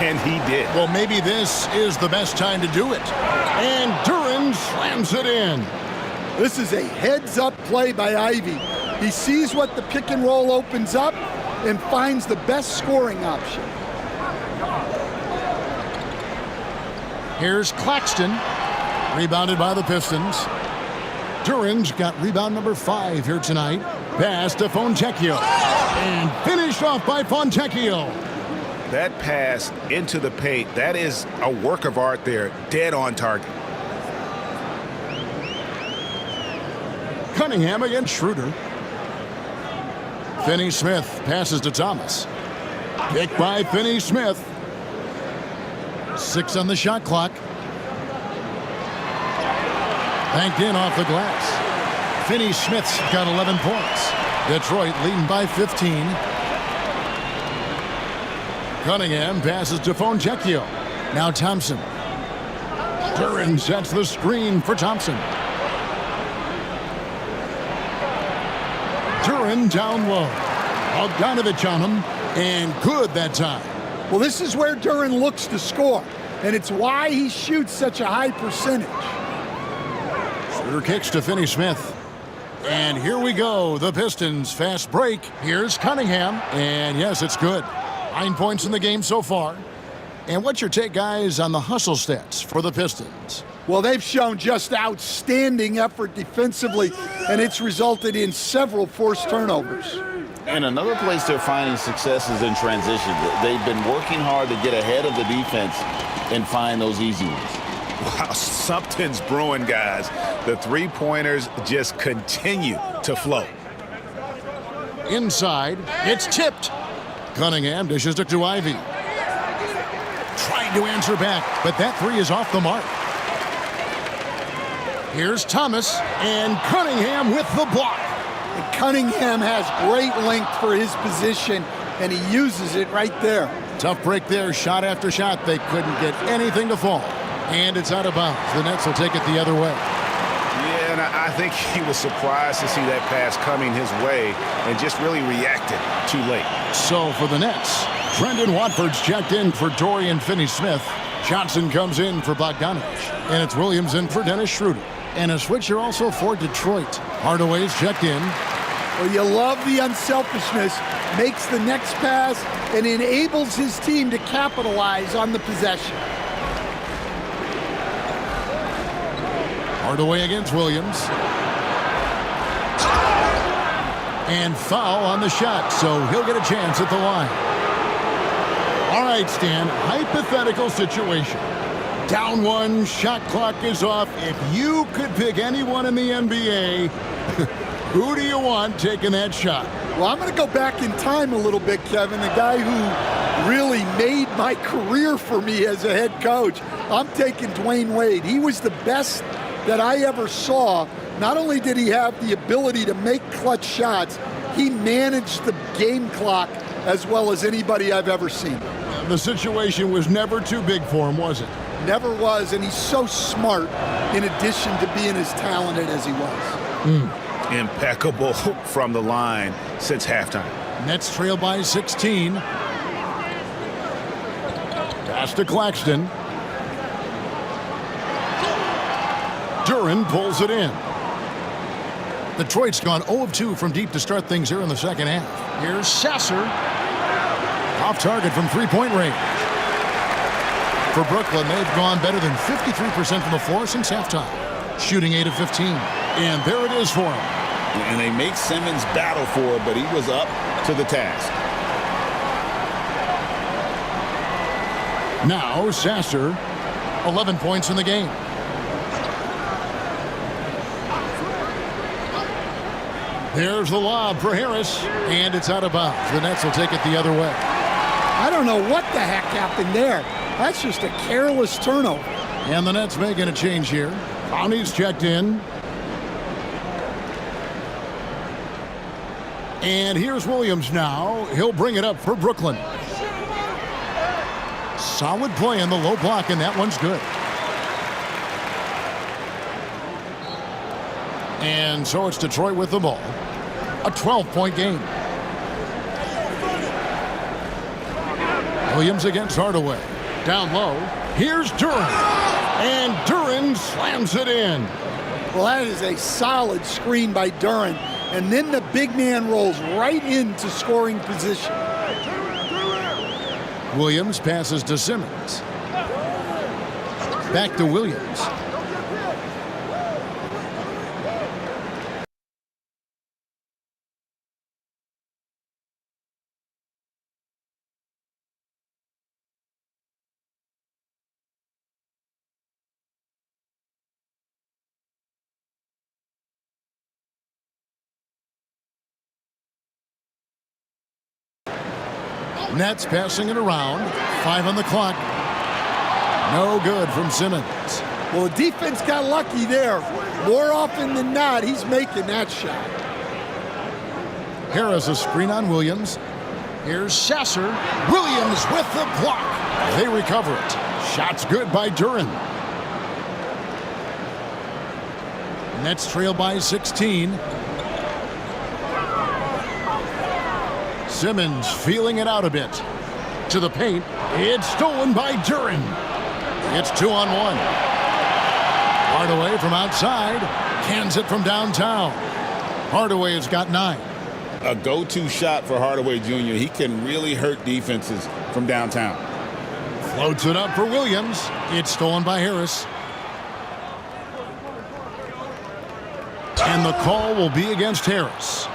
and he did. Well, maybe this is the best time to do it. And Duren slams it in. This is a heads-up play by Ivy. He sees what the pick and roll opens up and finds the best scoring option. Here's Claxton, rebounded by the Pistons. Duren's got rebound number 5 here tonight. Pass to Fontecchio. And finished off by Fontecchio. That pass into the paint, that is a work of art there, dead on target. Cunningham against Schroeder. Finney-Smith passes to Thomas. Picked by Finney-Smith. 6 on the shot clock. Banked in off the glass. Finney-Smith's got 11 points. Detroit leading by 15. Cunningham passes to Fontecchio. Now Thompson. Duren sets the screen for Thompson. Duren down low. Bogdanovich on him, and good that time. Well, this is where Duren looks to score, and it's why he shoots such a high percentage. Schroeder kicks to Finney-Smith. And here we go, the Pistons fast break. Here's Cunningham, and yes, it's good. 9 points in the game so far. And what's your take, guys, on the hustle stats for the Pistons? Well, they've shown just outstanding effort defensively, and it's resulted in several forced turnovers. And another place they're finding success is in transition. They've been working hard to get ahead of the defense and find those easy ones. Wow, something's brewing, guys. The three-pointers just continue to flow. Inside, it's tipped. Cunningham dishes it to Ivy. Trying to answer back, but that 3 is off the mark. Here's Thomas, and Cunningham with the block. And Cunningham has great length for his position, and he uses it right there. Tough break there, shot after shot. They couldn't get anything to fall. And it's out of bounds. The Nets will take it the other way. Yeah, and I think he was surprised to see that pass coming his way and just really reacted too late. So for the Nets, Brendan Watford's checked in for Dorian Finney-Smith. Johnson comes in for Bogdanovich. And it's Williams in for Dennis Schroeder. And a switcher also for Detroit. Hardaway's checked in. Well, you love the unselfishness. Makes the next pass and enables his team to capitalize on the possession. Hardaway against Williams. And foul on the shot, so he'll get a chance at the line. All right, Stan, hypothetical situation. Down 1, shot clock is off. If you could pick anyone in the NBA, Who do you want taking that shot? Well, I'm going to go back in time a little bit, Kevin. The guy who really made my career for me as a head coach. I'm taking Dwayne Wade. He was the best that I ever saw. Not only did he have the ability to make clutch shots, he managed the game clock as well as anybody I've ever seen. The situation was never too big for him, was it? Never was, and he's so smart in addition to being as talented as he was. Impeccable from the line since halftime. Nets trail by 16. Pass to Claxton. Duren pulls it in. Detroit's gone 0 of 2 from deep to start things here in the second half. Here's Sasser. Off target from three-point range. For Brooklyn, they've gone better than 53% from the floor since halftime. Shooting 8 of 15. And there it is for him. And they make Simmons battle for it, but he was up to the task. Now Sasser, 11 points in the game. There's the lob for Harris, and it's out of bounds. The Nets will take it the other way. I don't know what the heck happened there. That's just a careless turnover. And the Nets making a change here. Conley's checked in. And here's Williams now. He'll bring it up for Brooklyn. Solid play in the low block, and that one's good. And so it's Detroit with the ball. A 12-point game. Williams against Hardaway. Down low. Here's Duren. And Duren slams it in. Well, that is a solid screen by Duren. And then the big man rolls right into scoring position. Williams passes to Simmons. Back to Williams. Nets passing it around. 5 on the clock. No good from Simmons. Well, the defense got lucky there. More often than not, he's making that shot. Harris a screen on Williams. Here's Sasser. Williams with the block. They recover it. Shot's good by Duren. Nets trail by 16. Simmons feeling it out a bit. To the paint. It's stolen by Duren. It's 2-on-1. Hardaway from outside. Cans it from downtown. Hardaway has got 9. A go-to shot for Hardaway Jr. He can really hurt defenses from downtown. Floats it up for Williams. It's stolen by Harris. And the call will be against Harris.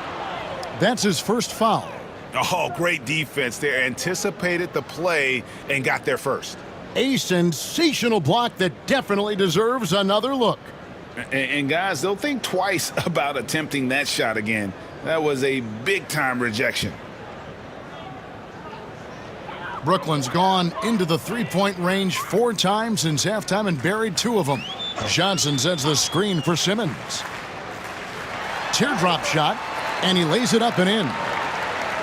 That's his first foul. Oh, great defense there. Anticipated the play and got there first. A sensational block that definitely deserves another look. And guys, they'll think twice about attempting that shot again. That was a big-time rejection. Brooklyn's gone into the three-point range 4 times since halftime and buried 2 of them. Johnson sets the screen for Simmons. Teardrop shot, and he lays it up and in.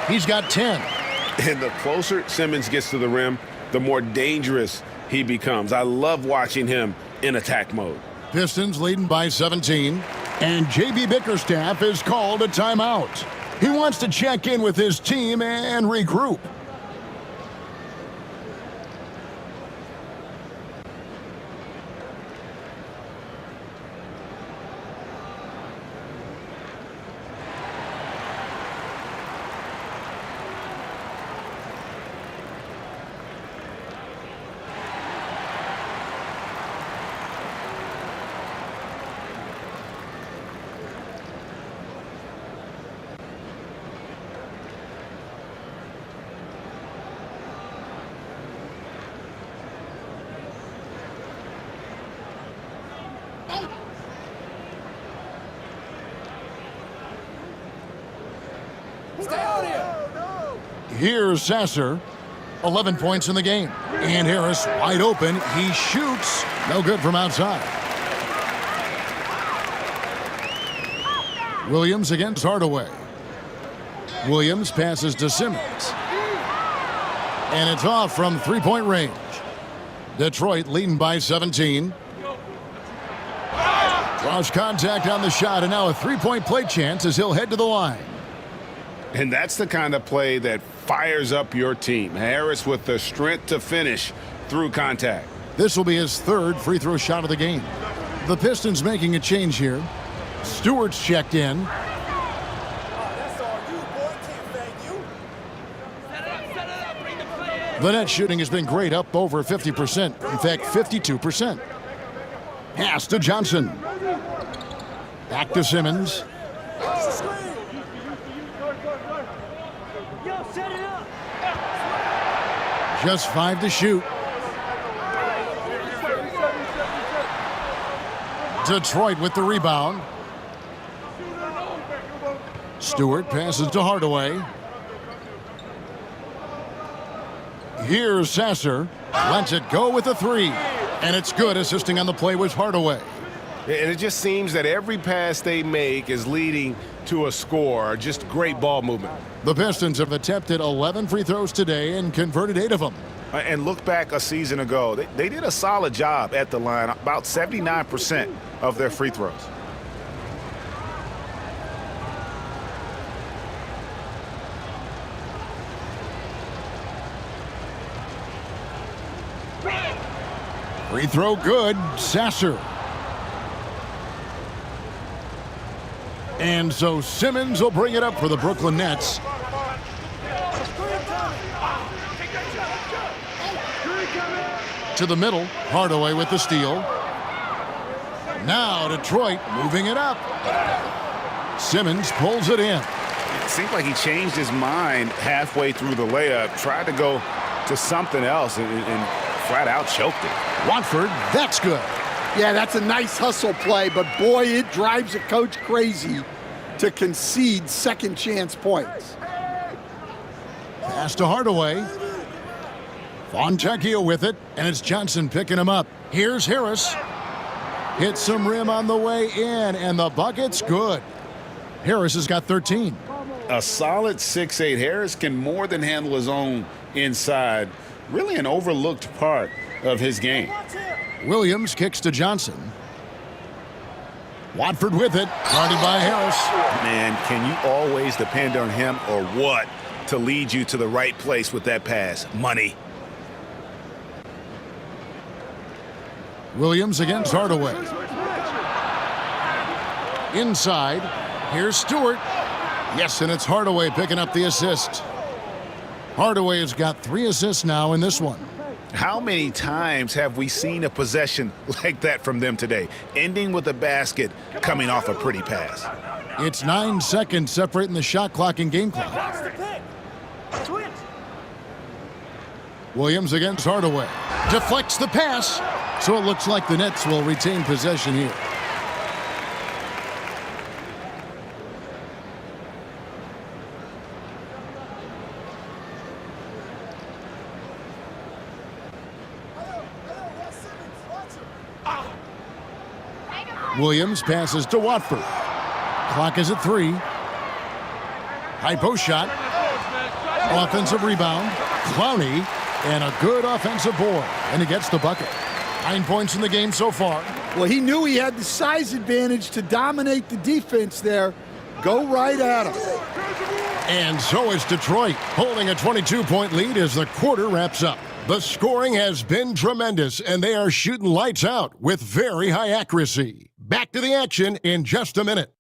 He's got 10. And the closer Simmons gets to the rim, the more dangerous he becomes. I love watching him in attack mode. Pistons leading by 17. And J.B. Bickerstaff has called a timeout. He wants to check in with his team and regroup. Here's Sasser. 11 points in the game. And Harris wide open. He shoots. No good from outside. Williams against Hardaway. Williams passes to Simmons. And it's off from three-point range. Detroit leading by 17. Draws contact on the shot, and now a three-point play chance as he'll head to the line. And that's the kind of play that fires up your team. Harris with the strength to finish through contact. This will be his third free throw shot of the game. The Pistons making a change here. Stewart's checked in. The net shooting has been great, up over 50%. In fact, 52%. Pass to Johnson. Back to Simmons. Just 5 to shoot. Detroit with the rebound. Stewart passes to Hardaway. Here's Sasser. Lets it go with a three. And it's good. Assisting on the play was Hardaway. And it just seems that every pass they make is leading to a score. Just great ball movement. The Pistons have attempted 11 free throws today and converted 8 of them. And look back a season ago. They did a solid job at the line, about 79% of their free throws. Free throw good. Sasser. And so Simmons will bring it up for the Brooklyn Nets. To the middle. Hardaway with the steal. Now Detroit moving it up. Simmons pulls it in. It seemed like he changed his mind halfway through the layup, tried to go to something else, and flat out choked it. Watford, that's good. Yeah, that's a nice hustle play, but boy, it drives a coach crazy to concede second chance points. Pass to Hardaway. Fontecchio with it, and it's Johnson picking him up. Here's Harris. Hits some rim on the way in, and the bucket's good. Harris has got 13. A solid 6'8". Harris can more than handle his own inside. Really an overlooked part of his game. Williams kicks to Johnson. Watford with it, guarded by Harris. Man, can you always depend on him or what to lead you to the right place with that pass? Money. Williams against Hardaway. Inside, here's Stewart. Yes, and it's Hardaway picking up the assist. Hardaway has got 3 assists now in this one. How many times have we seen a possession like that from them today, ending with a basket coming off a pretty pass? It's 9 seconds separating the shot clock and game clock. Williams against Hardaway. Deflects the pass, so it looks like the Nets will retain possession here. Williams passes to Watford. Clock is at 3. High post shot. Offensive rebound. Clowney. And a good offensive board. And he gets the bucket. 9 points in the game so far. Well, he knew he had the size advantage to dominate the defense there. Go right at him. And so is Detroit, holding a 22-point lead as the quarter wraps up. The scoring has been tremendous, and they are shooting lights out with very high accuracy. Back to the action in just a minute.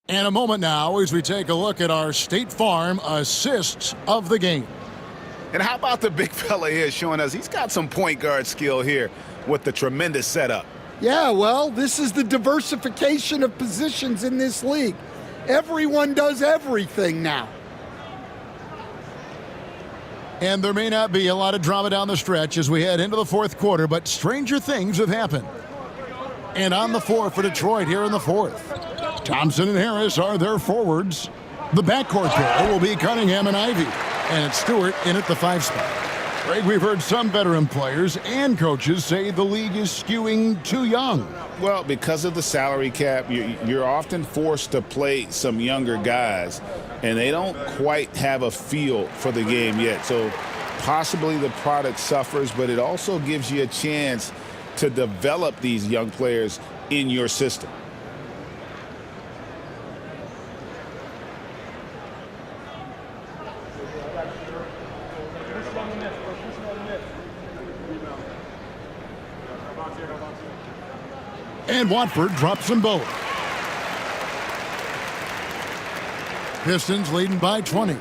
And a moment now as we take a look at our State Farm assists of the game. And how about the big fella here showing us he's got some point guard skill here with the tremendous setup. Yeah, well, this is the diversification of positions in this league. Everyone does everything now. And there may not be a lot of drama down the stretch as we head into the fourth quarter, but stranger things have happened. And on the floor for Detroit here in the fourth, Thompson and Harris are their forwards. The backcourt pair will be Cunningham and Ivy, and it's Stewart in at the 5 spot. Greg, we've heard some veteran players and coaches say the league is skewing too young. Well, because of the salary cap, you're often forced to play some younger guys, and they don't quite have a feel for the game yet. So possibly the product suffers, but it also gives you a chance to develop these young players in your system. And Watford drops them both. Pistons leading by 20.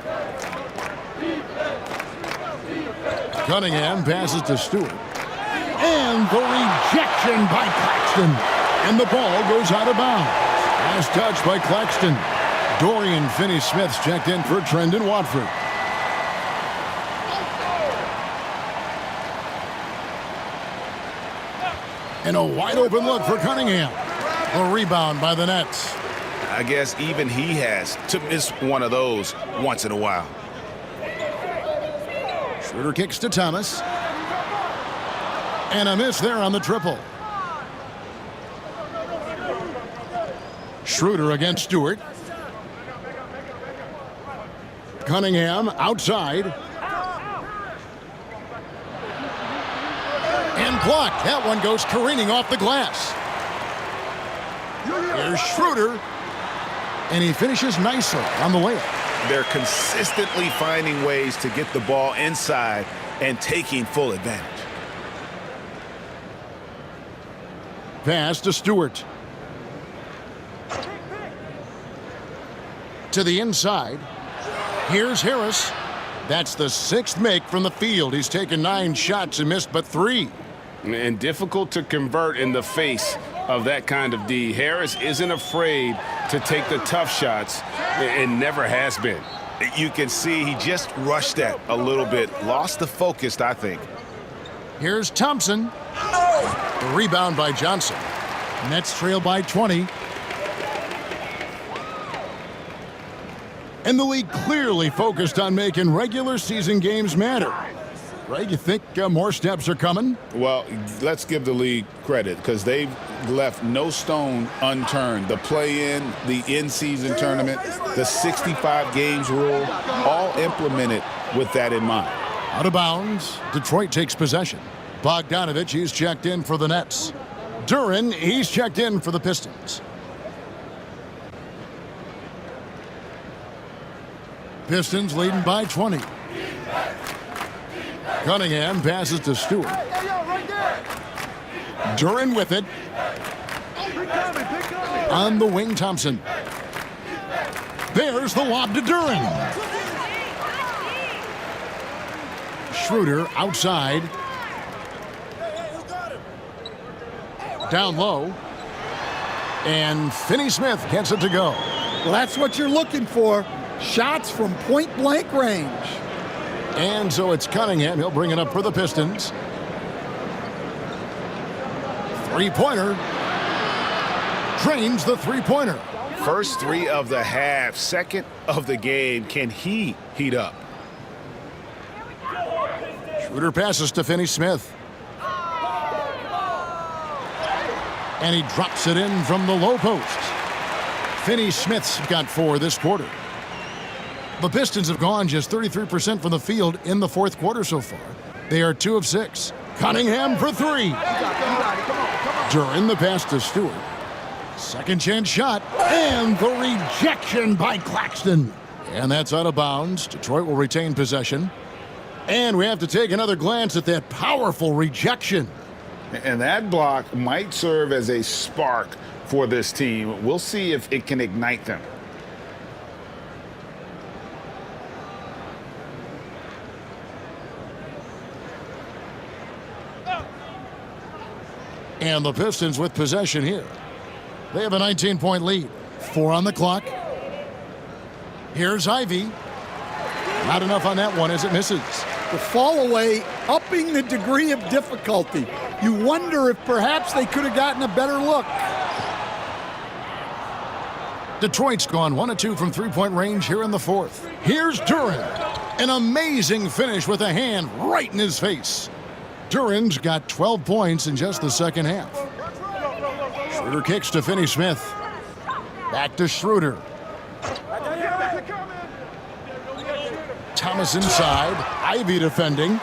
Cunningham passes to Stewart. And the rejection by Claxton. And the ball goes out of bounds. Last touch by Claxton. Dorian Finney-Smith's checked in for Trendon Watford. And a wide open look for Cunningham. A rebound by the Nets. I guess even he has to miss one of those once in a while. Schroeder kicks to Thomas. And a miss there on the triple. Schroeder against Stewart. Cunningham outside. And blocked. That one goes careening off the glass. Here's Schroeder. And he finishes nicely on the layup. They're consistently finding ways to get the ball inside and taking full advantage. Pass to Stewart. To the inside. Here's Harris. That's the 6th make from the field. He's taken 9 shots and missed but 3. And difficult to convert in the face of that kind of D. Harris isn't afraid to take the tough shots and never has been. You can see he just rushed that a little bit. Lost the focus, I think. Here's Thompson. The rebound by Johnson. Nets trail by 20. And the league clearly focused on making regular season games matter. Greg, you think more steps are coming? Well, let's give the league credit because they've left no stone unturned. The play-in, the in-season tournament, the 65 games rule, all implemented with that in mind. Out of bounds, Detroit takes possession. Bogdanovich, he's checked in for the Nets. Duren, he's checked in for the Pistons. Pistons leading by 20. Cunningham passes to Stewart. Duren with it. On the wing, Thompson. There's the lob to Duren. Schroeder outside. Down low. And Finney-Smith gets it to go. Well, that's what you're looking for. Shots from point-blank range. And so it's Cunningham. He'll bring it up for the Pistons. Three-pointer. Drains the three-pointer. First 3 of the half, 2nd of the game. Can he heat up? Schroeder passes to Finney-Smith. And he drops it in from the low post. Finney-Smith's got 4 this quarter. The Pistons have gone just 33% from the field in the fourth quarter so far. They are 2 of 6. Cunningham for 3. During the pass to Stewart. Second chance shot. And the rejection by Claxton. And that's out of bounds. Detroit will retain possession. And we have to take another glance at that powerful rejection. And that block might serve as a spark for this team. We'll see if it can ignite them. And the Pistons with possession here. They have a 19-point lead. 4 on the clock. Here's Ivy. Not enough on that one as it misses. The fall away upping the degree of difficulty. You wonder if perhaps they could have gotten a better look. Detroit's gone 1 of 2 from three-point range here in the fourth. Here's Duren. An amazing finish with a hand right in his face. Duren's got 12 points in just the second half. Schroeder kicks to Finney-Smith. Back to Schroeder. Thomas inside. Ivy defending.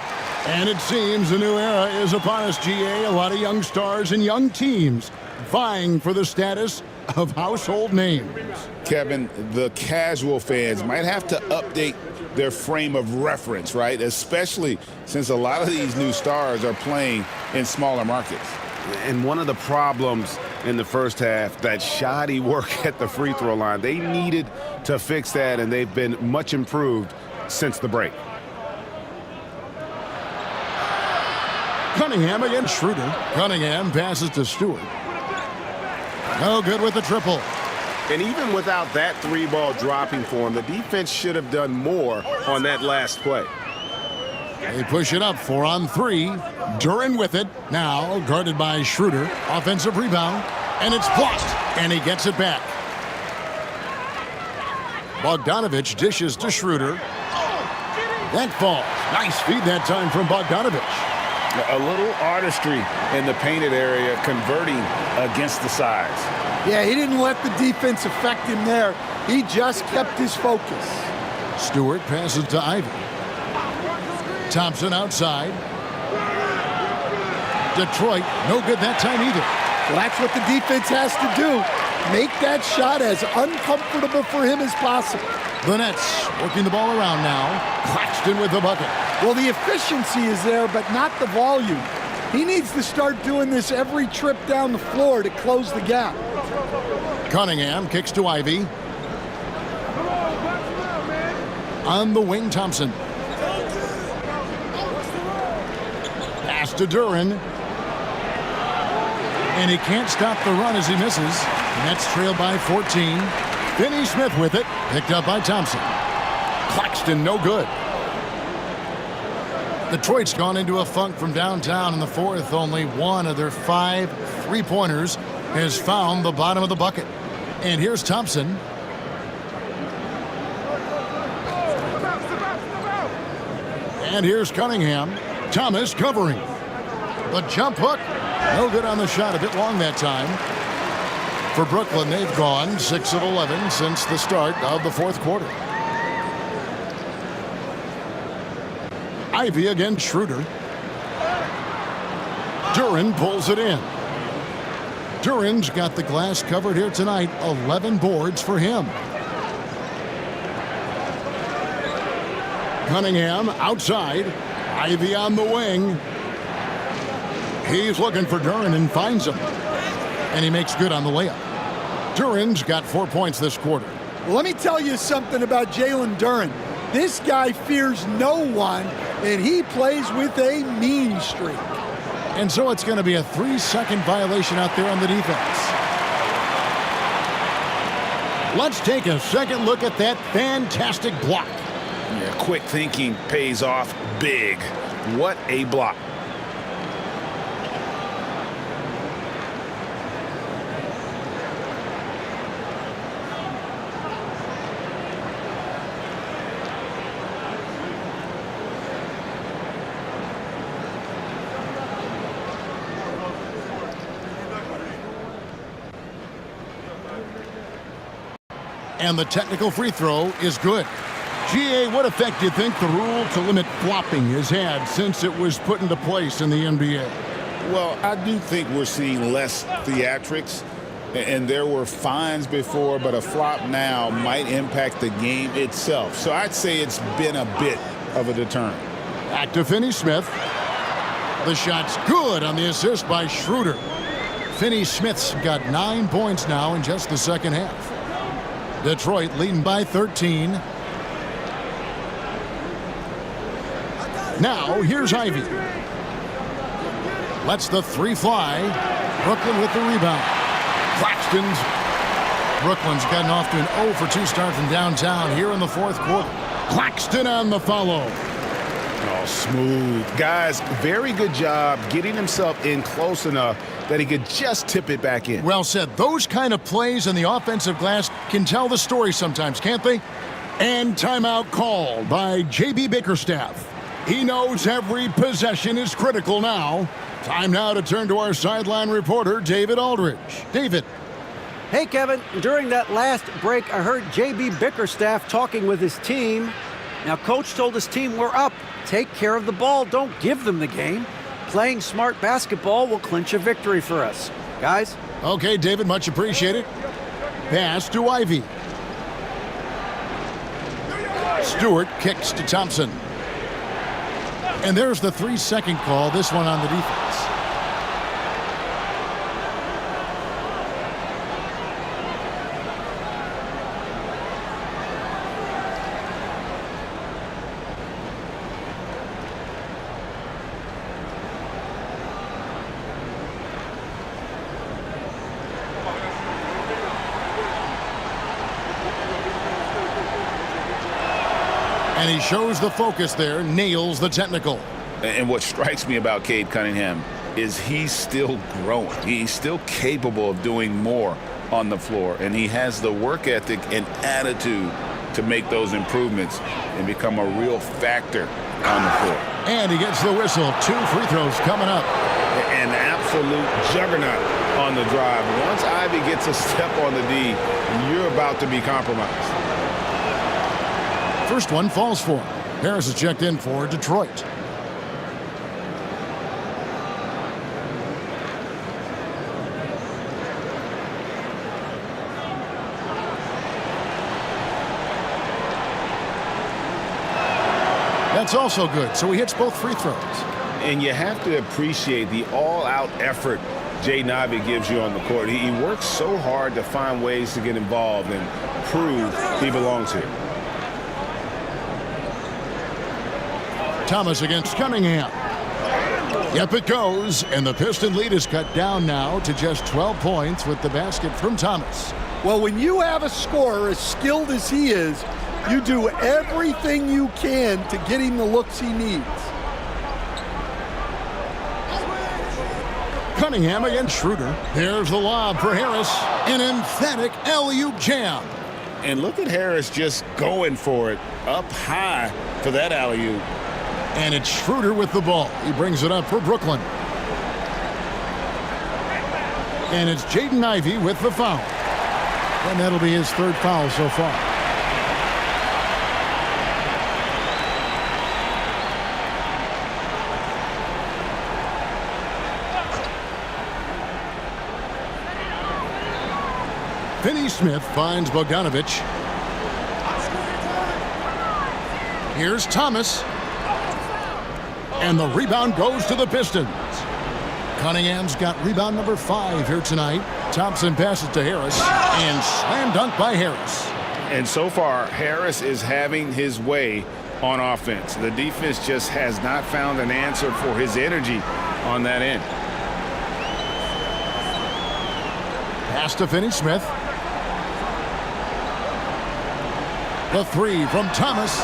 And it seems a new era is upon us, GA. A lot of young stars and young teams vying for the status of household names. Kevin, the casual fans might have to update their frame of reference, right? Especially since a lot of these new stars are playing in smaller markets. And one of the problems in the first half, that shoddy work at the free throw line, they needed to fix that, and they've been much improved since the break. Cunningham against Schroeder. Cunningham passes to Stewart. No good with the triple. And even without that three ball dropping for him, the defense should have done more on that last play. They push it up 4 on 3. Duren with it. Now guarded by Schroeder. Offensive rebound. And it's blocked. And he gets it back. Bogdanovich dishes to Schroeder. That falls. Nice feed that time from Bogdanovich. A little artistry in the painted area, converting against the size. Yeah, he didn't let the defense affect him there. He just kept his focus. Stewart passes to Ivy. Thompson outside. Detroit, no good that time either. Well, that's what the defense has to do. Make that shot as uncomfortable for him as possible. The Nets working the ball around now. Claxton with the bucket. Well, the efficiency is there, but not the volume. He needs to start doing this every trip down the floor to close the gap. Cunningham kicks to Ivy. On the wing, Thompson. Pass to Duren. And he can't stop the run as he misses. Nets trail by 14. Finney-Smith with it. Picked up by Thompson. Claxton, no good. Detroit's gone into a funk from downtown in the fourth. Only one of their 5 three-pointers has found the bottom of the bucket. And here's Thompson. And here's Cunningham. Thomas covering. The jump hook. No good on the shot. A bit long that time. For Brooklyn, they've gone 6 of 11 since the start of the fourth quarter. Ivy against Schroeder. Duren pulls it in. Duren's got the glass covered here tonight. 11 boards for him. Cunningham outside. Ivy on the wing. He's looking for Duren and finds him. And he makes good on the layup. Duren's got 4 points this quarter. Well, let me tell you something about Jalen Duren. This guy fears no one, and he plays with a mean streak. And so it's going to be a 3-second violation out there on the defense. Let's take a second look at that fantastic block. Yeah, quick thinking pays off big. What a block. And the technical free throw is good. GA, what effect do you think the rule to limit flopping has had since it was put into place in the NBA? Well, I do think we're seeing less theatrics, and there were fines before, but a flop now might impact the game itself. So I'd say it's been a bit of a deterrent. Back to Finney-Smith. The shot's good on the assist by Schroeder. Finney-Smith's got 9 points now in just the second half. Detroit leading by 13. Now, here's Ivy. Lets the 3 fly. Brooklyn with the rebound. Brooklyn's gotten off to an 0 for 2 start from downtown here in the fourth quarter. Claxton on the follow. Oh, smooth. Guys, very good job getting himself in close enough that he could just tip it back in. Well said. Those kind of plays in the offensive glass can tell the story sometimes, can't they? And timeout called by J.B. Bickerstaff. He knows every possession is critical now. Time now to turn to our sideline reporter, David Aldridge. David. Hey, Kevin, during that last break, I heard J.B. Bickerstaff talking with his team. Now, Coach told his team, we're up. Take care of the ball. Don't give them the game. Playing smart basketball will clinch a victory for us. Guys? Okay, David, much appreciated. Pass to Ivy. Stewart kicks to Thompson. And there's the 3-second call, this one on the defense. And he shows the focus there, nails the technical. And what strikes me about Cade Cunningham is he's still growing. He's still capable of doing more on the floor. And he has the work ethic and attitude to make those improvements and become a real factor on the floor. And he gets the whistle. 2 free throws coming up. An absolute juggernaut on the drive. Once Ivy gets a step on the D, you're about to be compromised. First one falls for him. Harris is checked in for Detroit. That's also good, so he hits both free throws. And you have to appreciate the all-out effort Jaden Ivey gives you on the court. He works so hard to find ways to get involved and prove he belongs here. Thomas against Cunningham. Yep, it goes, and the Piston lead is cut down now to just 12 points with the basket from Thomas. Well, when you have a scorer as skilled as he is, you do everything you can to get him the looks he needs. Cunningham against Schroeder. There's the lob for Harris. An emphatic alley-oop jam. And look at Harris just going for it up high for that alley-oop. And it's Schroeder with the ball. He brings it up for Brooklyn. And it's Jaden Ivey with the foul. And that'll be his 3rd foul so far. Finney-Smith finds Bogdanovich. Here's Thomas. And the rebound goes to the Pistons. Cunningham's got rebound number 5 here tonight. Thompson passes to Harris. And slam dunk by Harris. And so far, Harris is having his way on offense. The defense just has not found an answer for his energy on that end. Pass to Finney-Smith. The 3 from Thomas.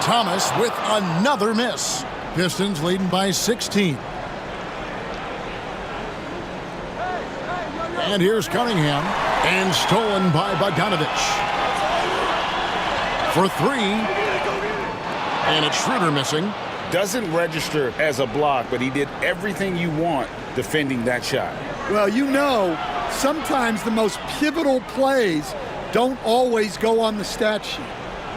Thomas with another miss. Pistons leading by 16. And here's Cunningham. And stolen by Bogdanovich. For 3. And it's Schroeder missing. Doesn't register as a block, but he did everything you want defending that shot. Well, you know, sometimes the most pivotal plays don't always go on the stat sheet.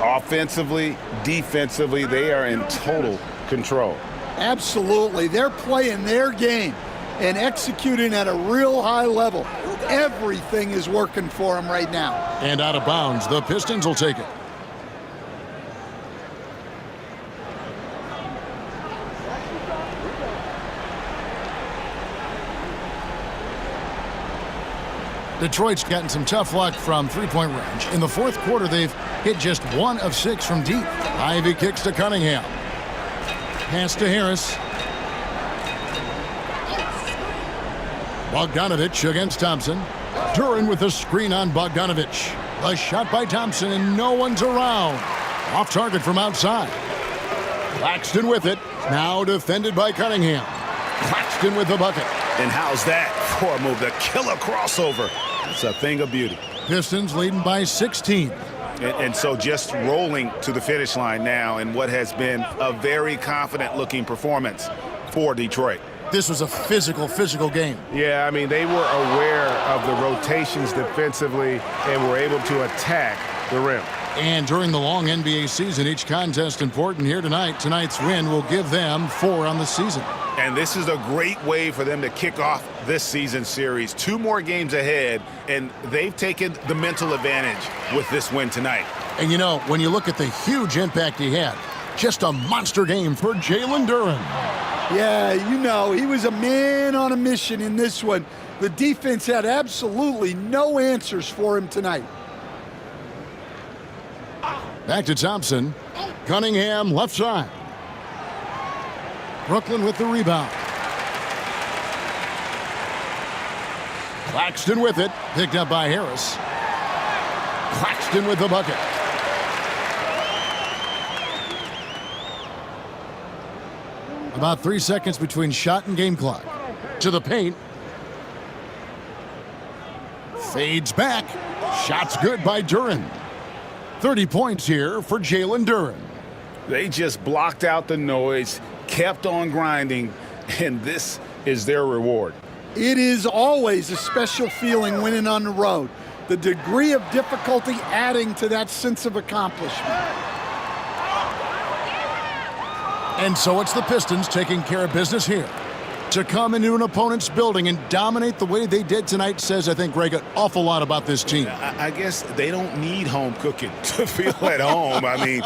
Offensively, defensively, they are in total control. Absolutely. They're playing their game and executing at a real high level. Everything is working for them right now. And out of bounds, the Pistons will take it. Detroit's gotten some tough luck from three-point range. In the fourth quarter, they've hit just 1 of 6 from deep. Ivy kicks to Cunningham. Pass to Harris. Bogdanovich against Thompson. Duran with a screen on Bogdanovich. The shot by Thompson, and no one's around. Off target from outside. Claxton with it. Now defended by Cunningham. Claxton with the bucket. And how's that for a move? The killer crossover. It's a thing of beauty. Pistons leading by 16. And so just rolling to the finish line now in what has been a very confident-looking performance for Detroit. This was a physical game. Yeah, I mean, they were aware of the rotations defensively and were able to attack the rim. And during the long NBA season, each contest important here tonight. Tonight's win will give them 4 on the season. And this is a great way for them to kick off this season series. 2 more games ahead, and they've taken the mental advantage with this win tonight. And you know, when you look at the huge impact he had, just a monster game for Jalen Duran. Yeah, you know, he was a man on a mission in this one. The defense had absolutely no answers for him tonight. Back to Thompson. Cunningham left side. Brooklyn with the rebound. Claxton with it. Picked up by Harris. Claxton with the bucket. About 3 seconds between shot and game clock. To the paint. Fades back. Shot's good by Duran. 30 points here for Jalen Duran. They just blocked out the noise, kept on grinding, and this is their reward. It is always a special feeling winning on the road. The degree of difficulty adding to that sense of accomplishment. And so it's the Pistons taking care of business here. To come into an opponent's building and dominate the way they did tonight says, I think, Greg, an awful lot about this team. I guess they don't need home cooking to feel at home. I mean,